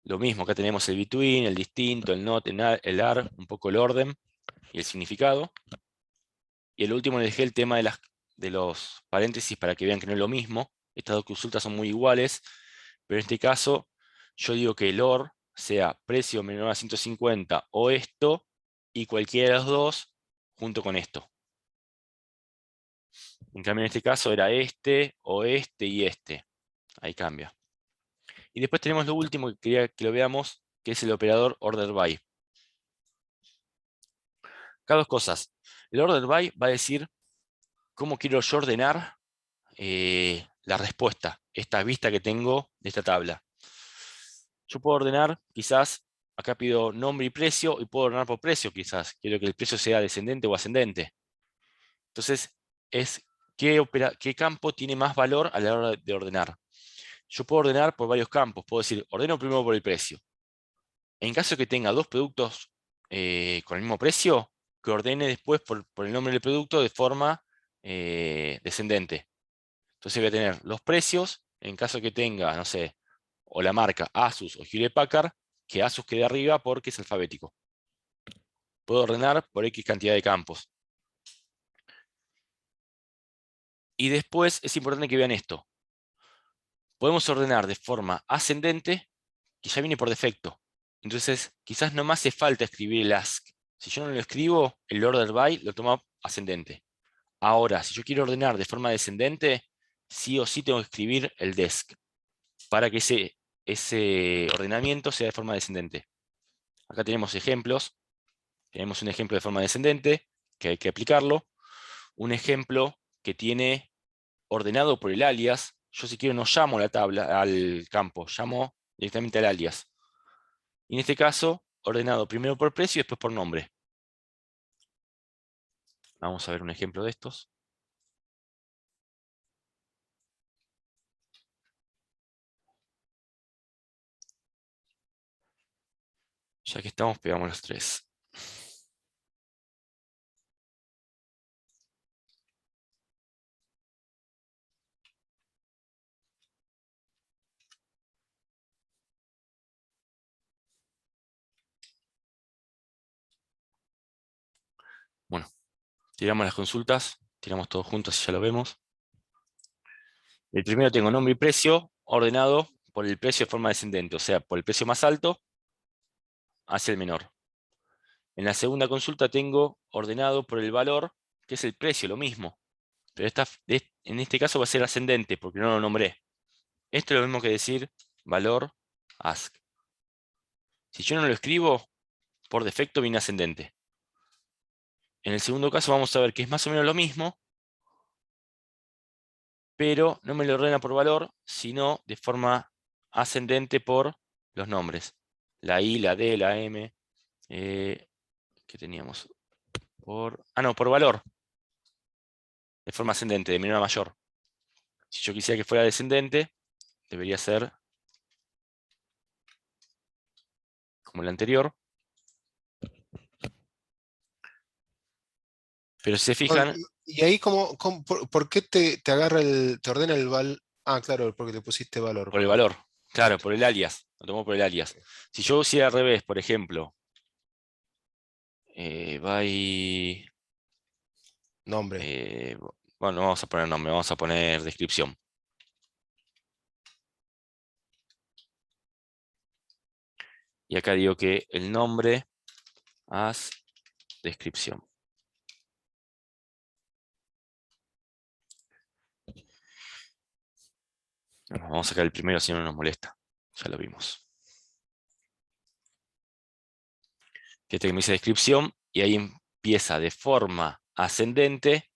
Speaker 1: Lo mismo, acá tenemos el between, el distinto, el not, el are, un poco el orden y el significado. Y el último les dejé el tema de los paréntesis para que vean que no es lo mismo. Estas dos consultas son muy iguales, pero en este caso yo digo que el OR sea precio menor a 150 o esto, y cualquiera de los dos junto con esto. En cambio en este caso era este, o este y este. Ahí cambia. Y después tenemos lo último que quería que lo veamos, que es el operador order by. Acá 2 cosas. El order by va a decir cómo quiero yo ordenar la respuesta, esta vista que tengo de esta tabla. Yo puedo ordenar, quizás, acá pido nombre y precio, y puedo ordenar por precio quizás. Quiero que el precio sea descendente o ascendente. Entonces, es qué campo tiene más valor a la hora de ordenar. Yo puedo ordenar por varios campos. Puedo decir, ordeno primero por el precio. En caso de que tenga 2 productos con el mismo precio, que ordene después por el nombre del producto de forma descendente. Entonces voy a tener los precios, en caso que tenga, no sé, o la marca Asus o Hewlett Packard, que Asus quede arriba porque es alfabético. Puedo ordenar por X cantidad de campos. Y después es importante que vean esto. Podemos ordenar de forma ascendente, que ya viene por defecto. Entonces, quizás no me hace falta escribir el ask. Si yo no lo escribo, el order by lo toma ascendente. Ahora, si yo quiero ordenar de forma descendente, sí o sí tengo que escribir el desc para que ese ordenamiento sea de forma descendente. Acá tenemos ejemplos. Tenemos un ejemplo de forma descendente, que hay que aplicarlo. Un ejemplo que tiene ordenado por el alias. Yo si quiero no llamo la tabla al campo, llamo directamente al alias. Y en este caso, ordenado primero por precio y después por nombre. Vamos a ver un ejemplo de estos. Ya que estamos, pegamos los tres. Bueno, tiramos las consultas, tiramos todos juntos y ya lo vemos. El primero tengo nombre y precio ordenado por el precio de forma descendente, o sea, por el precio más alto hacia el menor. En la segunda consulta tengo ordenado por el valor, que es el precio, lo mismo. Pero en este caso va a ser ascendente, porque no lo nombré. Esto es lo mismo que decir valor ask. Si yo no lo escribo, por defecto viene ascendente. En el segundo caso vamos a ver que es más o menos lo mismo, pero no me lo ordena por valor, sino de forma ascendente por los nombres. La I, la D, la M. ¿Qué teníamos? No, por valor. De forma ascendente, de menor a mayor. Si yo quisiera que fuera descendente, debería ser como el anterior. Pero si se fijan...
Speaker 2: Y ahí, por qué te agarra te ordena el val? Ah, claro, porque le pusiste valor.
Speaker 1: Por el valor, claro, por el alias. Lo tomó por el alias. Si yo hiciera al revés, por ejemplo, by...
Speaker 2: Nombre.
Speaker 1: Bueno, no vamos a poner nombre, vamos a poner descripción. Y acá digo que el nombre as descripción. Bueno, vamos a sacar el primero si no nos molesta. Ya lo vimos. Este que me dice descripción y ahí empieza de forma ascendente.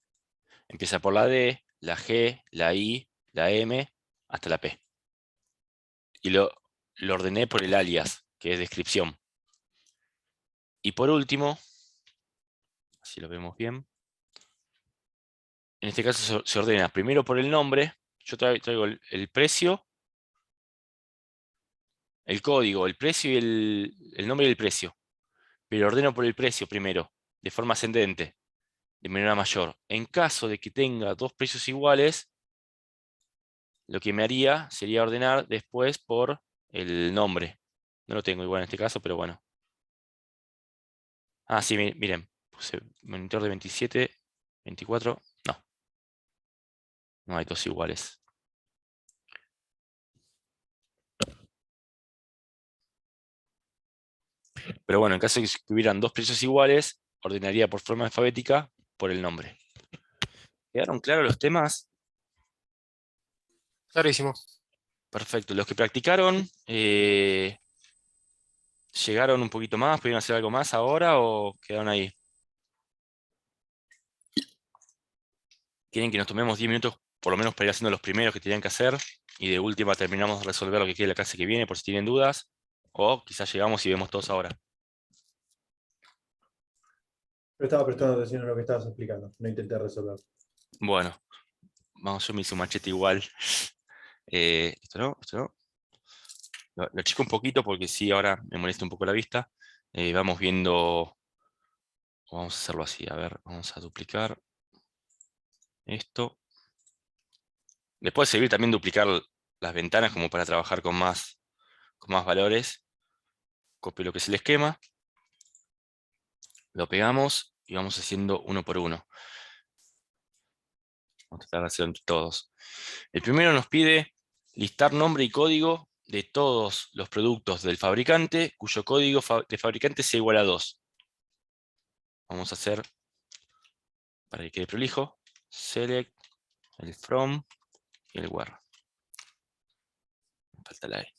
Speaker 1: Empieza por la D, la G, la I, la M, hasta la P. Y lo ordené por el alias, que es descripción. Y por último, así lo vemos bien, en este caso se ordena primero por el nombre. Yo traigo el precio, el código, el precio y el nombre y el precio. Pero ordeno por el precio primero, de forma ascendente, de menor a mayor. En caso de que tenga dos precios iguales, lo que me haría sería ordenar después por el nombre. No lo tengo igual en este caso, pero bueno. Ah, sí, miren. Puse monitor de 27, 24. No. No hay dos iguales. Pero bueno, en caso de que hubieran dos precios iguales, ordenaría por forma alfabética por el nombre. ¿Quedaron claros los temas?
Speaker 2: Clarísimo.
Speaker 1: Perfecto. Los que practicaron, ¿llegaron un poquito más? ¿Pudieron hacer algo más ahora o quedaron ahí? ¿Quieren que nos tomemos 10 minutos por lo menos para ir haciendo los primeros que tenían que hacer? Y de última terminamos de resolver lo que quede la clase que viene por si tienen dudas. O quizás llegamos y vemos todos ahora.
Speaker 4: Yo estaba prestando atención a lo que estabas explicando, no intenté resolver.
Speaker 1: Bueno, vamos, yo me hice un machete igual. Esto no, esto no. Lo achico un poquito porque sí, ahora me molesta un poco la vista. Vamos viendo. Vamos a hacerlo así, a ver, vamos a duplicar esto. Les puede servir también duplicar las ventanas como para trabajar con más valores. Copio lo que es el esquema. Lo pegamos y vamos haciendo uno por uno. Vamos a tratar de hacerlo entre todos. El primero nos pide listar nombre y código de todos los productos del fabricante cuyo código de fabricante sea igual a 2. Vamos a hacer, para que quede prolijo, select, el from y el where. Me falta la E.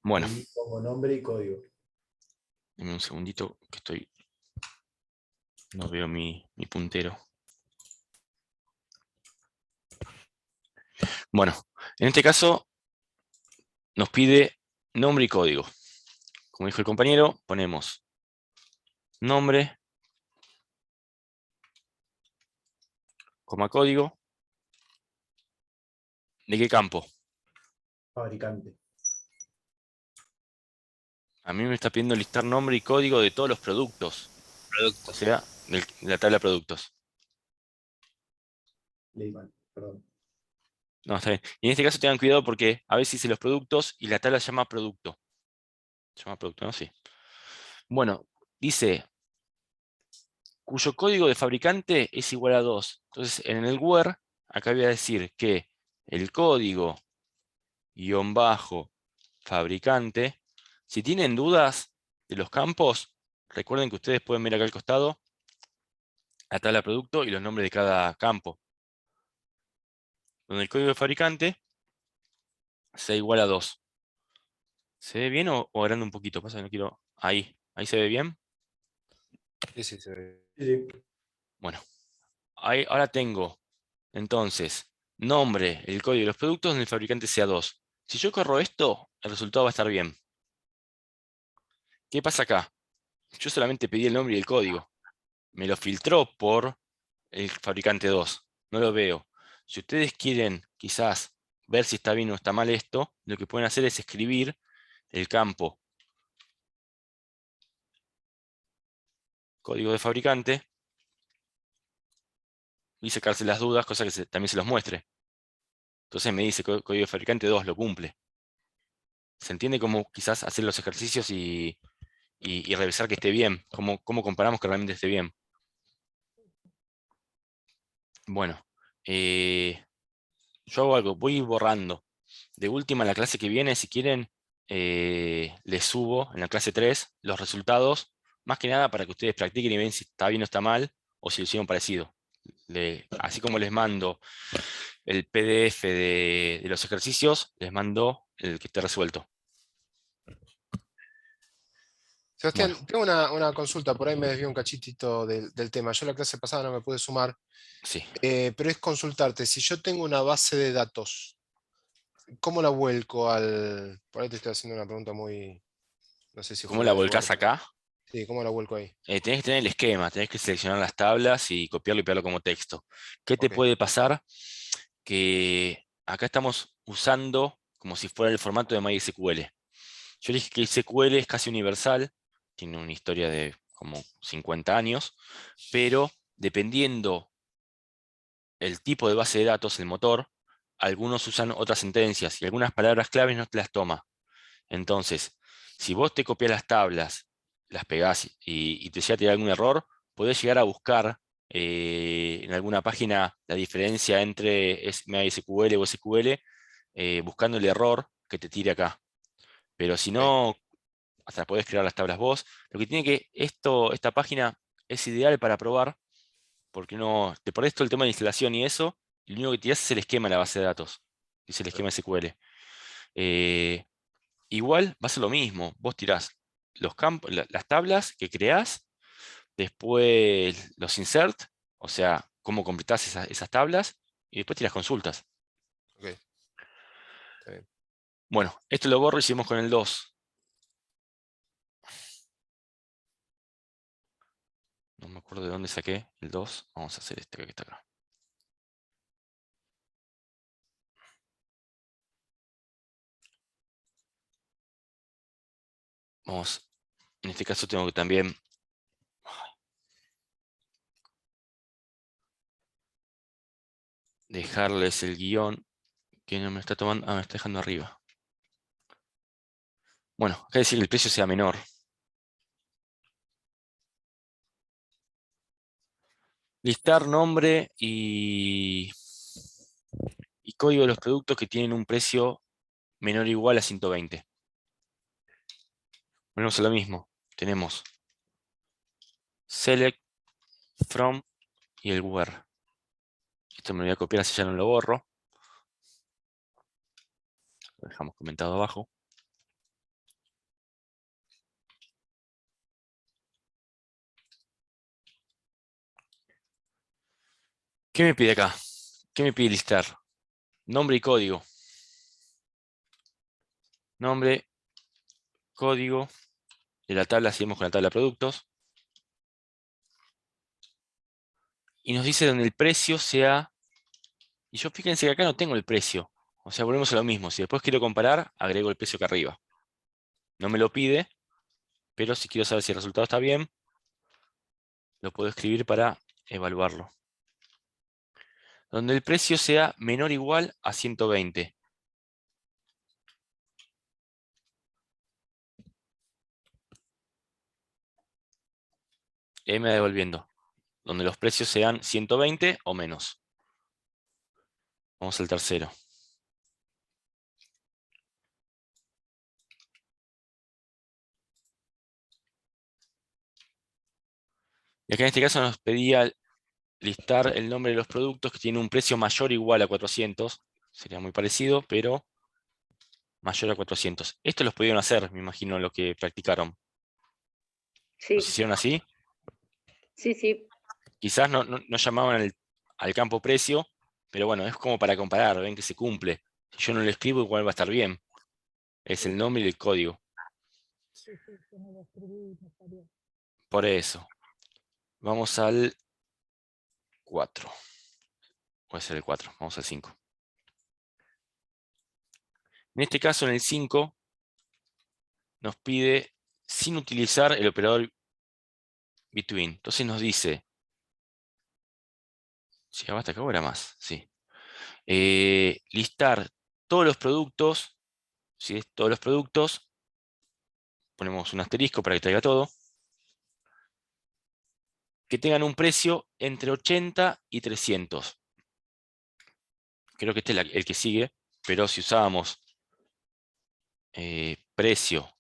Speaker 1: Bueno.
Speaker 4: Ahí pongo nombre y código.
Speaker 1: Dame un segundito que no veo mi puntero. Bueno, en este caso nos pide nombre y código. Como dijo el compañero, ponemos nombre, coma código. ¿De qué campo?
Speaker 4: Fabricante.
Speaker 1: A mí me está pidiendo listar nombre y código de todos los productos. O sea, de la tabla de productos.
Speaker 4: Leí mal, perdón.
Speaker 1: No, está bien. Y en este caso tengan cuidado porque a veces dice los productos y la tabla se llama producto. Se llama producto, ¿no? Sí. Bueno, dice cuyo código de fabricante es igual a 2. Entonces, en el where, acá voy a decir que el código _ fabricante. Si tienen dudas de los campos, recuerden que ustedes pueden ver acá al costado la tabla de producto y los nombres de cada campo. Donde el código de fabricante sea igual a 2. ¿Se ve bien o agrando un poquito? Pasa que no quiero. Ahí se ve bien.
Speaker 2: Sí, sí, se ve.
Speaker 4: Sí.
Speaker 1: Bueno, ahora tengo entonces nombre, el código de los productos donde el fabricante sea 2. Si yo corro esto, el resultado va a estar bien. ¿Qué pasa acá? Yo solamente pedí el nombre y el código. Me lo filtró por el fabricante 2. No lo veo. Si ustedes quieren quizás ver si está bien o está mal esto, lo que pueden hacer es escribir el campo código de fabricante y sacarse las dudas, cosa que también se los muestre. Entonces me dice código de fabricante 2, lo cumple. ¿Se entiende cómo quizás hacer los ejercicios y revisar que esté bien? ¿Cómo comparamos que realmente esté bien? Bueno, yo hago algo, voy borrando. De última, en la clase que viene, si quieren, les subo en la clase 3 los resultados, más que nada para que ustedes practiquen y vean si está bien o está mal, o si lo hicieron parecido. Así como les mando el PDF de los ejercicios, les mando el que esté resuelto.
Speaker 2: Sebastián,
Speaker 1: Bueno.
Speaker 2: tengo una consulta, por ahí me desvío un cachitito del tema. Yo la clase pasada no me pude sumar,
Speaker 1: Sí.
Speaker 2: pero es consultarte, si yo tengo una base de datos, ¿cómo la vuelco al...? Por ahí te estoy haciendo una pregunta muy, no sé si
Speaker 1: ¿Cómo
Speaker 2: fuera
Speaker 1: la
Speaker 2: de lugar.
Speaker 1: volcás acá?
Speaker 2: Sí, ¿cómo la vuelco ahí?
Speaker 1: Tenés que tener el esquema, tenés que seleccionar las tablas y copiarlo y pegarlo como texto. ¿Qué te
Speaker 2: Ok.
Speaker 1: puede pasar? Que acá estamos usando como si fuera el formato de MySQL. Yo dije que el SQL es casi universal, tiene una historia de como 50 años, pero dependiendo el tipo de base de datos, el motor, algunos usan otras sentencias y algunas palabras claves no te las toma. Entonces, si vos te copias las tablas, las pegás y te llega a tirar algún error, podés llegar a buscar en alguna página la diferencia entre MySQL o SQL, buscando el error que te tire acá. Pero si no, hasta podés crear las tablas vos. Lo que tiene que, esta página es ideal para probar, porque te perdés todo el tema de instalación y eso, y lo único que tirás es el esquema de la base de datos, es el esquema SQL. Igual va a ser lo mismo, vos tirás los campos, las tablas que creás, después los insert, o sea, cómo completás esas tablas, y después tirás consultas.
Speaker 2: Ok. Está bien.
Speaker 1: Bueno, esto lo borro y seguimos con el 2. No me acuerdo de dónde saqué el 2. Vamos a hacer este que está acá. Vamos, en este caso tengo que también... dejarles el guión que no me está tomando. Ah, me está dejando arriba. Bueno, acá decir que el precio sea menor. Listar nombre y código de los productos que tienen un precio menor o igual a 120. Ponemos lo mismo. Tenemos select, from y el where. Esto me lo voy a copiar así ya no lo borro. Lo dejamos comentado abajo. ¿Qué me pide acá? ¿Qué me pide listar? Nombre y código. Nombre, código. De la tabla, seguimos con la tabla de productos. Y nos dice donde el precio sea... Y yo fíjense que acá no tengo el precio. O sea, volvemos a lo mismo. Si después quiero comparar, agrego el precio acá arriba. No me lo pide, pero si quiero saber si el resultado está bien, lo puedo escribir para evaluarlo. Donde el precio sea menor o igual a 120. Y ahí me va devolviendo. Donde los precios sean 120 o menos. Vamos al tercero. Y acá en este caso nos pedía listar el nombre de los productos que tienen un precio mayor o igual a 400. Sería muy parecido, pero mayor a 400. Esto los pudieron hacer, me imagino, lo que practicaron.
Speaker 6: Sí.
Speaker 1: ¿Los hicieron así?
Speaker 6: Sí, sí.
Speaker 1: Quizás no llamaban al campo precio, pero bueno, es como para comparar, ven que se cumple. Si yo no lo escribo, igual va a estar bien. Es el nombre y el código. Por eso. Vamos al 4. Puede ser el 4, vamos al 5. En este caso, en el 5, nos pide sin utilizar el operador between. Entonces nos dice, si hasta acá era más, sí. Listar todos los productos, ¿sí? Todos los productos, ponemos un asterisco para que traiga todo, que tengan un precio entre 80 y 300. Creo que este es el que sigue, pero si usábamos precio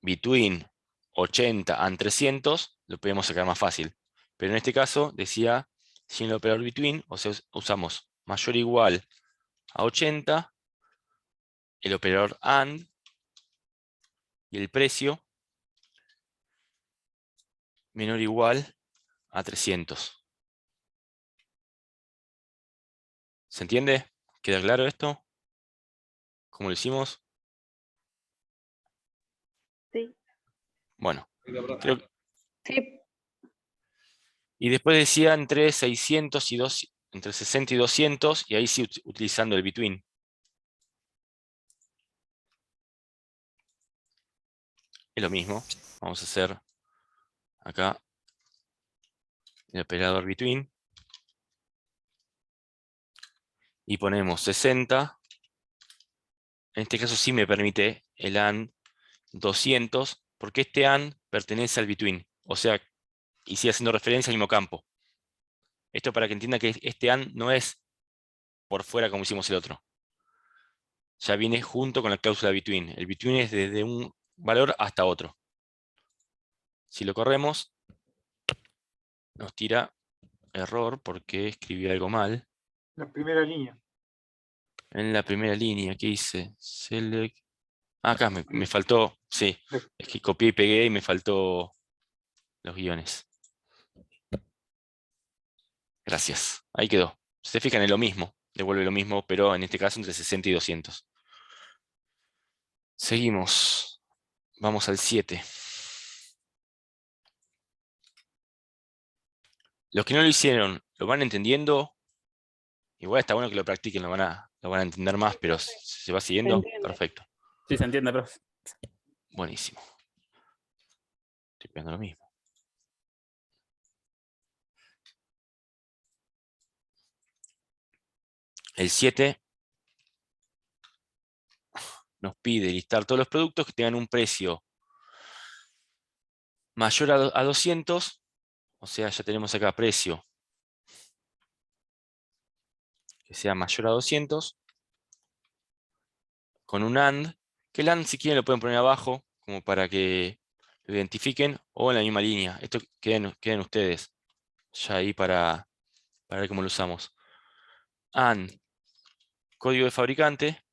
Speaker 1: between 80 and 300, lo podemos sacar más fácil. Pero en este caso decía sin el operador between, o sea, usamos mayor o igual a 80, el operador AND y el precio menor o igual a 300. ¿Se entiende? ¿Queda claro esto? ¿Cómo lo hicimos?
Speaker 6: Sí.
Speaker 1: Bueno, creo que...
Speaker 6: Sí.
Speaker 1: Y después decía entre 600 y 200, entre 60 y 200, y ahí sí utilizando el between. Es lo mismo. Vamos a hacer acá el operador between. Y ponemos 60. En este caso sí me permite el AND 200, porque este AND pertenece al between. O sea, y sigue haciendo referencia al mismo campo. Esto para que entienda que este AND no es por fuera como hicimos el otro. Ya viene junto con la cláusula between. El between es desde un valor hasta otro. Si lo corremos, nos tira error porque escribí algo mal.
Speaker 12: La primera línea.
Speaker 1: En la primera línea, ¿qué hice? Select. Acá me faltó, sí. Es que copié y pegué y me faltó los guiones. Gracias. Ahí quedó. Se fijan en lo mismo. Devuelve lo mismo, pero en este caso entre 60 y 200. Seguimos. Vamos al 7. Los que no lo hicieron, ¿lo van entendiendo? Igual está bueno que lo practiquen, lo van a entender más, pero ¿se va siguiendo? Perfecto.
Speaker 5: Sí, se entiende, profe.
Speaker 1: Buenísimo. Estoy pegando lo mismo. El 7 nos pide listar todos los productos que tengan un precio mayor a 200, o sea, ya tenemos acá precio que sea mayor a 200, con un AND, que el AND si quieren lo pueden poner abajo, como para que lo identifiquen, o en la misma línea. Esto queden ustedes ya ahí para ver cómo lo usamos. AND, código de fabricante,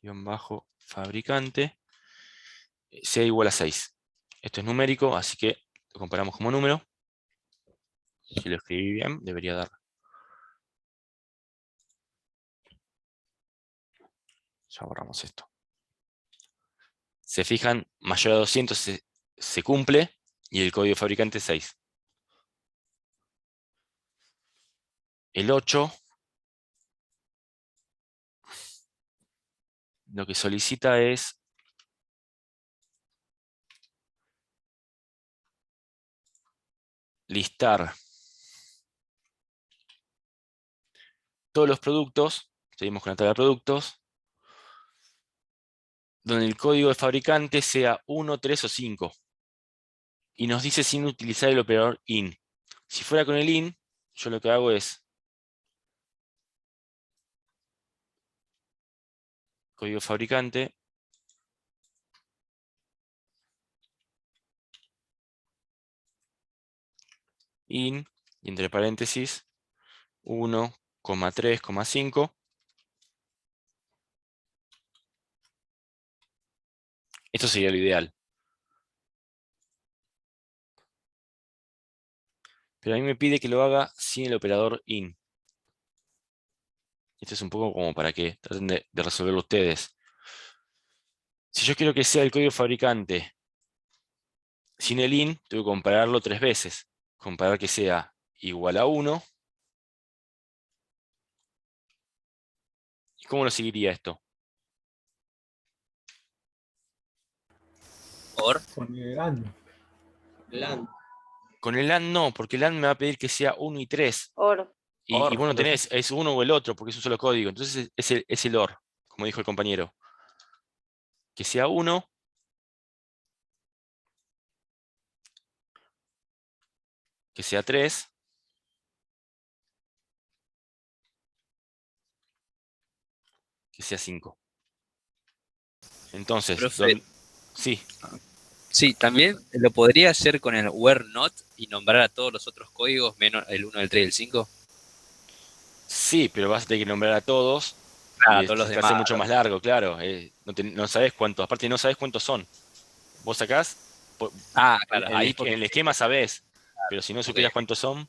Speaker 1: guión bajo fabricante, sea igual a 6. Esto es numérico, así que lo comparamos como número. Si lo escribí bien, debería dar. Ya borramos esto. Se fijan, mayor a 200 se cumple y el código de fabricante es 6. El 8 lo que solicita es listar todos los productos, seguimos con la tabla de productos, donde el código de fabricante sea 1, 3 o 5. Y nos dice sin utilizar el operador IN. Si fuera con el IN, yo lo que hago es código fabricante, IN, y entre paréntesis, 1, 3, 5. Esto sería lo ideal. Pero a mí me pide que lo haga sin el operador IN. Esto es un poco como para que traten de resolverlo ustedes. Si yo quiero que sea el código fabricante sin el IN, tengo que compararlo 3 veces. Comparar que sea igual a 1. ¿Y cómo lo seguiría esto?
Speaker 9: Or.
Speaker 13: Con el AND.
Speaker 1: Con el AND no, porque el AND me va a pedir que sea 1 y 3.
Speaker 6: OR.
Speaker 1: Y vos no tenés, es uno o el otro, porque es un solo código. Entonces es el OR, como dijo el compañero. Que sea 1. Que sea 3. Que sea 5. Entonces,
Speaker 9: Profe,
Speaker 1: sí.
Speaker 9: sí, también lo podría hacer con el where not y nombrar a todos los otros códigos menos el 1, el 3 y el 5.
Speaker 1: Sí, pero vas a tener que nombrar a todos.
Speaker 9: Ah,
Speaker 1: Y
Speaker 9: todos los
Speaker 1: se te hace
Speaker 9: demás.
Speaker 1: mucho más largo, claro. No sabés cuántos, aparte no sabés cuántos son. Vos sacás,
Speaker 9: Ah, claro, ahí
Speaker 1: en el esquema sabés, pero si no supieras cuántos son,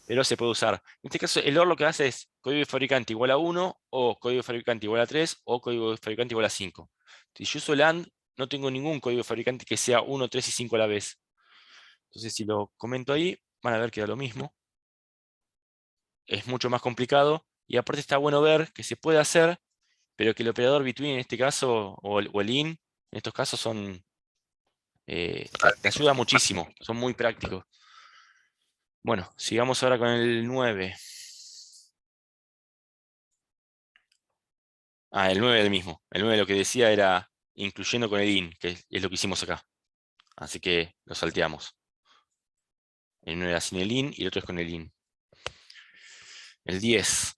Speaker 1: pero se puede usar. En este caso, el OR lo que hace es código de fabricante igual a 1, o código de fabricante igual a 3, o código de fabricante igual a 5. Si yo uso el AND, no tengo ningún código de fabricante que sea 1, 3 y 5 a la vez. Entonces, si lo comento ahí, van a ver que da lo mismo. Es mucho más complicado, y aparte está bueno ver que se puede hacer, pero que el operador between en este caso, o el IN, en estos casos son... te ayuda muchísimo, son muy prácticos. Bueno, sigamos ahora con el 9. El 9 del mismo. El 9 lo que decía era incluyendo con el IN, que es lo que hicimos acá. Así que lo salteamos. El 9 era sin el IN y el otro es con el IN. El 10.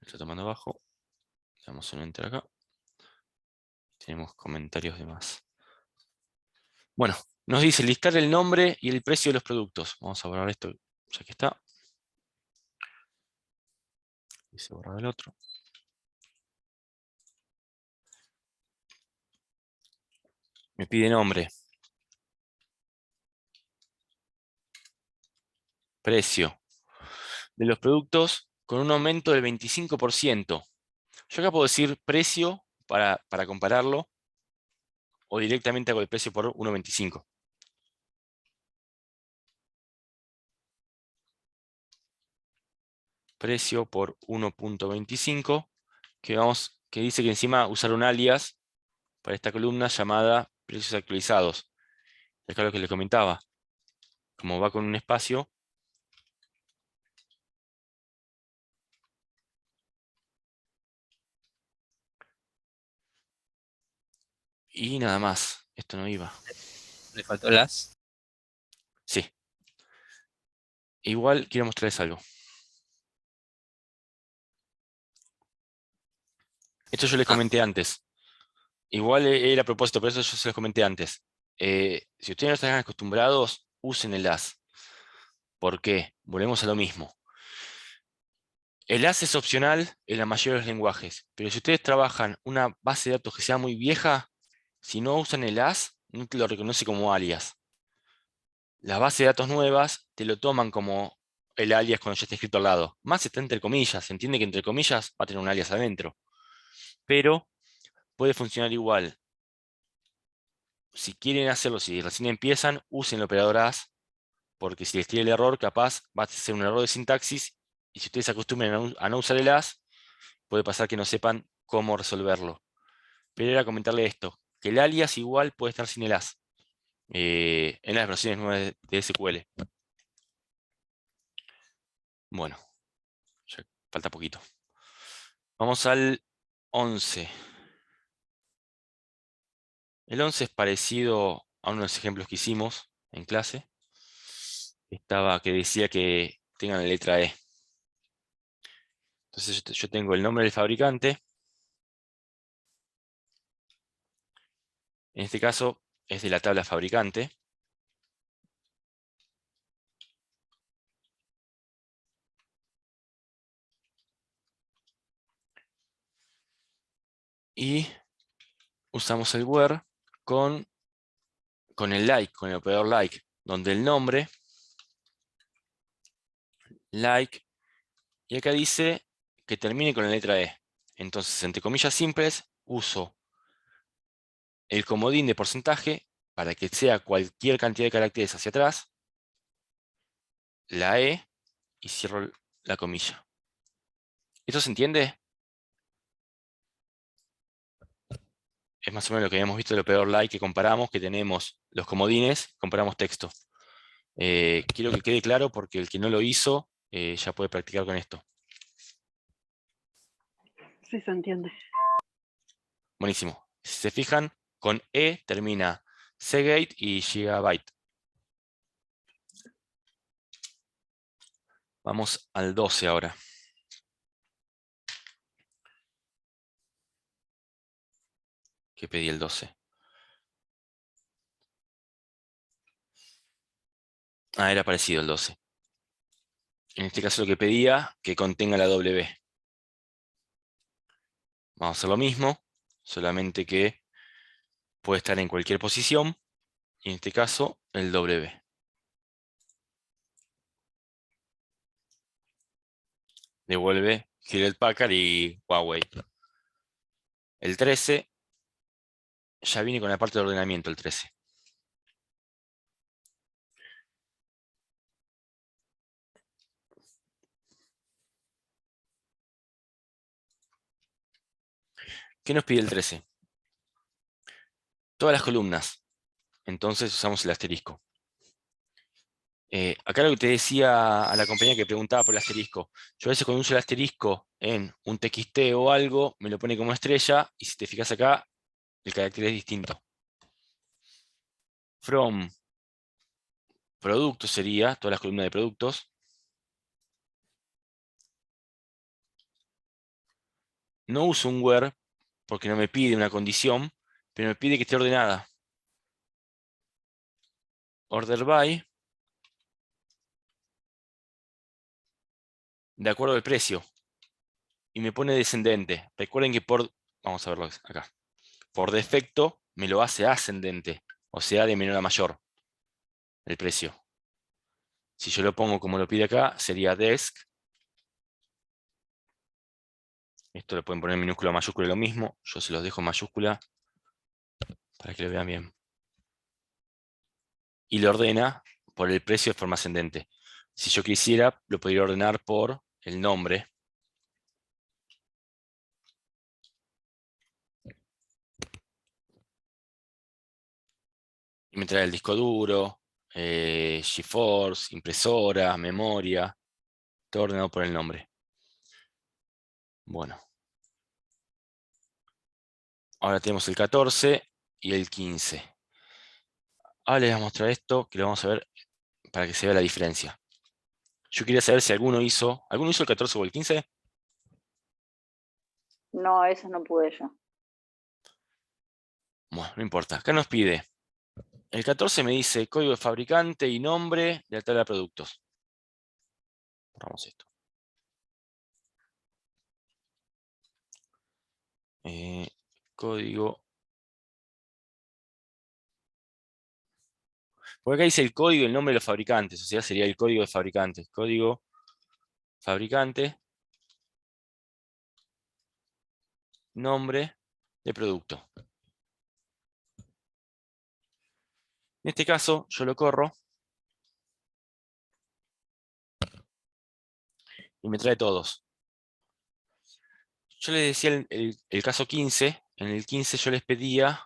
Speaker 1: Está tomando abajo. Le damos un enter acá. Tenemos comentarios de más. Bueno, nos dice listar el nombre y el precio de los productos. Vamos a borrar esto ya que está. Y se borra el otro. Me pide nombre. Precio de los productos con un aumento del 25%. Yo acá puedo decir precio para compararlo, o directamente hago el precio por 1.25. Precio por 1.25, que dice que encima usar un alias para esta columna llamada precios actualizados. Acá lo que les comentaba, como va con un espacio, y nada más, esto no iba.
Speaker 9: ¿Le faltó las?
Speaker 1: Sí. Igual quiero mostrarles algo. Esto yo les comenté antes. Igual era a propósito, por eso yo se los comenté antes. Si ustedes no están acostumbrados, usen el as. ¿Por qué? Volvemos a lo mismo. El as es opcional en la mayoría de los lenguajes, pero si ustedes trabajan una base de datos que sea muy vieja, si no usan el as, no te lo reconoce como alias. Las bases de datos nuevas te lo toman como el alias cuando ya está escrito al lado. Más está entre comillas, se entiende que entre comillas va a tener un alias adentro. Pero puede funcionar igual. Si quieren hacerlo, si recién empiezan, usen el operador as, porque si les tira el error, capaz va a ser un error de sintaxis, y si ustedes se acostumbran a no usar el as, puede pasar que no sepan cómo resolverlo. Pero era comentarle esto, que el alias igual puede estar sin el as, en las versiones nuevas de SQL. Bueno, ya falta poquito. Vamos al 11. El 11 es parecido a uno de los ejemplos que hicimos en clase. Que decía que tengan la letra E. Entonces yo tengo el nombre del fabricante. En este caso es de la tabla fabricante. Y usamos el where con el like, con el operador like, donde el nombre, like, y acá dice que termine con la letra E. Entonces, entre comillas simples, uso el comodín de porcentaje para que sea cualquier cantidad de caracteres hacia atrás, la E, y cierro la comilla. ¿Esto se entiende? Es más o menos lo que habíamos visto del operador like que comparamos, que tenemos los comodines, comparamos texto. Quiero que quede claro porque el que no lo hizo ya puede practicar con esto.
Speaker 7: Sí, se entiende.
Speaker 1: Buenísimo. Si se fijan, con E termina Seagate y Gigabyte. Vamos al 12 ahora. ¿Qué pedí el 12? Ah, era parecido el 12. En este caso lo que pedía, que contenga la W. Vamos a hacer lo mismo, solamente que puede estar en cualquier posición, y en este caso el W. Devuelve Hewlett Packard y Huawei. El 13 ya viene con la parte de ordenamiento, el 13. ¿Qué nos pide el 13? Todas las columnas. Entonces usamos el asterisco. Acá lo que te decía a la compañía que preguntaba por el asterisco. Yo a veces cuando uso el asterisco en un TXT o algo, me lo pone como estrella, y si te fijas acá, el carácter es distinto. From productos sería todas las columnas de productos. No uso un where porque no me pide una condición, pero me pide que esté ordenada. Order by, de acuerdo al precio. Y me pone descendente. Recuerden que vamos a verlo acá. Por defecto me lo hace ascendente, o sea, de menor a mayor, el precio. Si yo lo pongo como lo pide acá, sería desk. Esto lo pueden poner en minúscula o mayúscula, lo mismo. Yo se los dejo en mayúscula para que lo vean bien. Y lo ordena por el precio de forma ascendente. Si yo quisiera, lo podría ordenar por el nombre. Y me trae el disco duro, GeForce, impresora, memoria, todo ordenado por el nombre. Bueno. Ahora tenemos el 14 y el 15. Ahora les voy a mostrar esto, que lo vamos a ver para que se vea la diferencia. Yo quería saber si ¿alguno hizo el 14 o el 15?
Speaker 6: No, eso no pude yo.
Speaker 1: Bueno, no importa. Acá nos pide. El 14 me dice código de fabricante y nombre de la tabla de productos. Borramos esto. Código. Porque acá dice el código y el nombre de los fabricantes. O sea, sería el código de fabricantes. Código fabricante. Nombre de producto. En este caso, yo lo corro. Y me trae todos. Yo les decía el caso 15. En el 15 yo les pedía,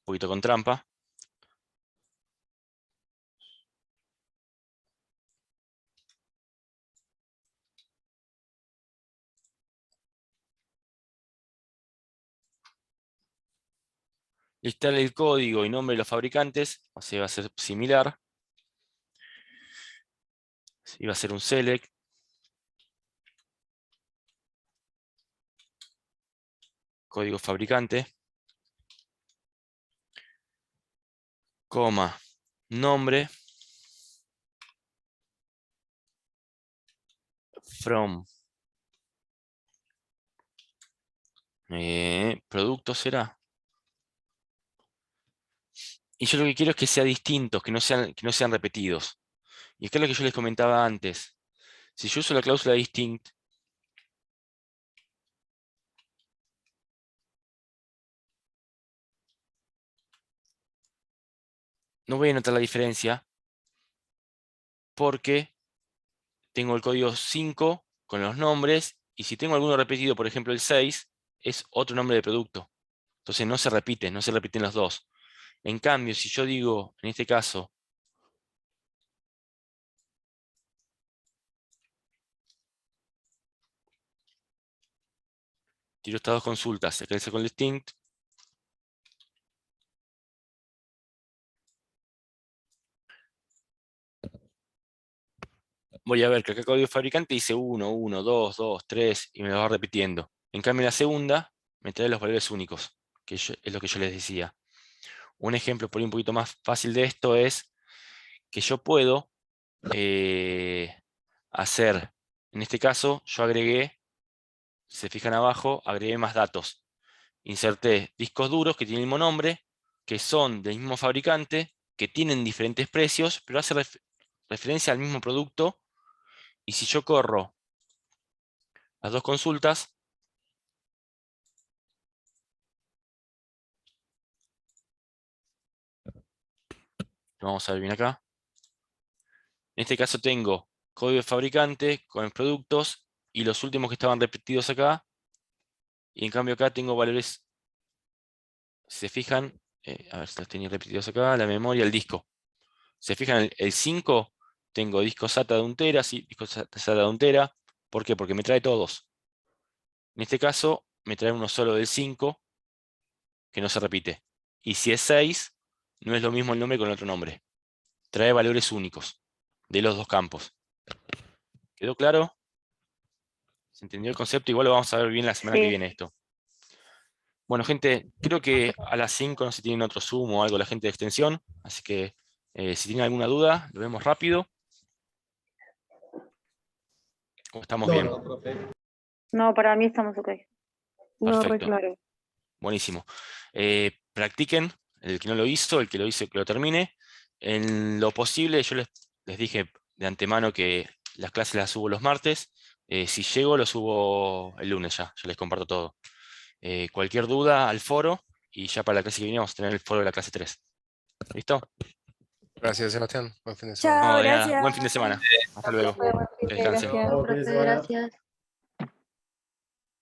Speaker 1: un poquito con trampa, listar el código y nombre de los fabricantes. O sea, va a ser similar. Iba a ser un select. Código fabricante. Coma. Nombre. From. Producto será. Y yo lo que quiero es que sean distintos, que no sean repetidos. Y acá es lo que yo les comentaba antes. Si yo uso la cláusula distinct, no voy a notar la diferencia porque tengo el código 5 con los nombres y si tengo alguno repetido, por ejemplo el 6, es otro nombre de producto. Entonces no se repiten los dos. En cambio, si yo digo, en este caso, tiro estas dos consultas, acá dice con distinct, voy a ver que acá el código fabricante dice 1, 1, 2, 2, 3 y me lo va repitiendo. En cambio, en la segunda me trae los valores únicos, que es lo que yo les decía. Un ejemplo por ahí un poquito más fácil de esto es que yo puedo hacer, en este caso, yo agregué, si se fijan abajo, agregué más datos. Inserté discos duros que tienen el mismo nombre, que son del mismo fabricante, que tienen diferentes precios, pero hace referencia al mismo producto. Y si yo corro las dos consultas, lo vamos a ver bien acá. En este caso tengo código de fabricante con los productos y los últimos que estaban repetidos acá. Y en cambio acá tengo valores, si se fijan, a ver si los tenía repetidos acá, la memoria, el disco. Se fijan, el 5, tengo disco SATA de 1 tera, sí, disco SATA de 1 tera. ¿Por qué? Porque me trae todos. En este caso, me trae uno solo del 5, que no se repite. Y si es 6, no es lo mismo el nombre con el otro nombre. Trae valores únicos de los dos campos. ¿Quedó claro? ¿Se entendió el concepto? Igual lo vamos a ver bien la semana que viene esto. Bueno, gente, creo que a las 5 no sé si tienen otro Zoom o algo la gente de extensión. Así que si tienen alguna duda, lo vemos rápido. ¿O estamos bien?
Speaker 6: No, para mí estamos ok.
Speaker 7: No, re
Speaker 1: Perfecto.
Speaker 7: claro.
Speaker 1: Buenísimo. Practiquen, el que no lo hizo, el que lo hizo, que lo termine. En lo posible, yo les dije de antemano que las clases las subo los martes. Si llego, lo subo el lunes ya les comparto todo. Cualquier duda al foro y ya para la clase que viene vamos a tener el foro de la clase 3. ¿Listo?
Speaker 2: Gracias, Sebastián. Buen fin de semana.
Speaker 1: No,
Speaker 12: Chao,
Speaker 1: de nada.
Speaker 12: gracias.
Speaker 1: Buen fin de semana. Hasta luego. Que descansen.
Speaker 12: Gracias.
Speaker 4: Chao, fin de semana.
Speaker 12: Gracias.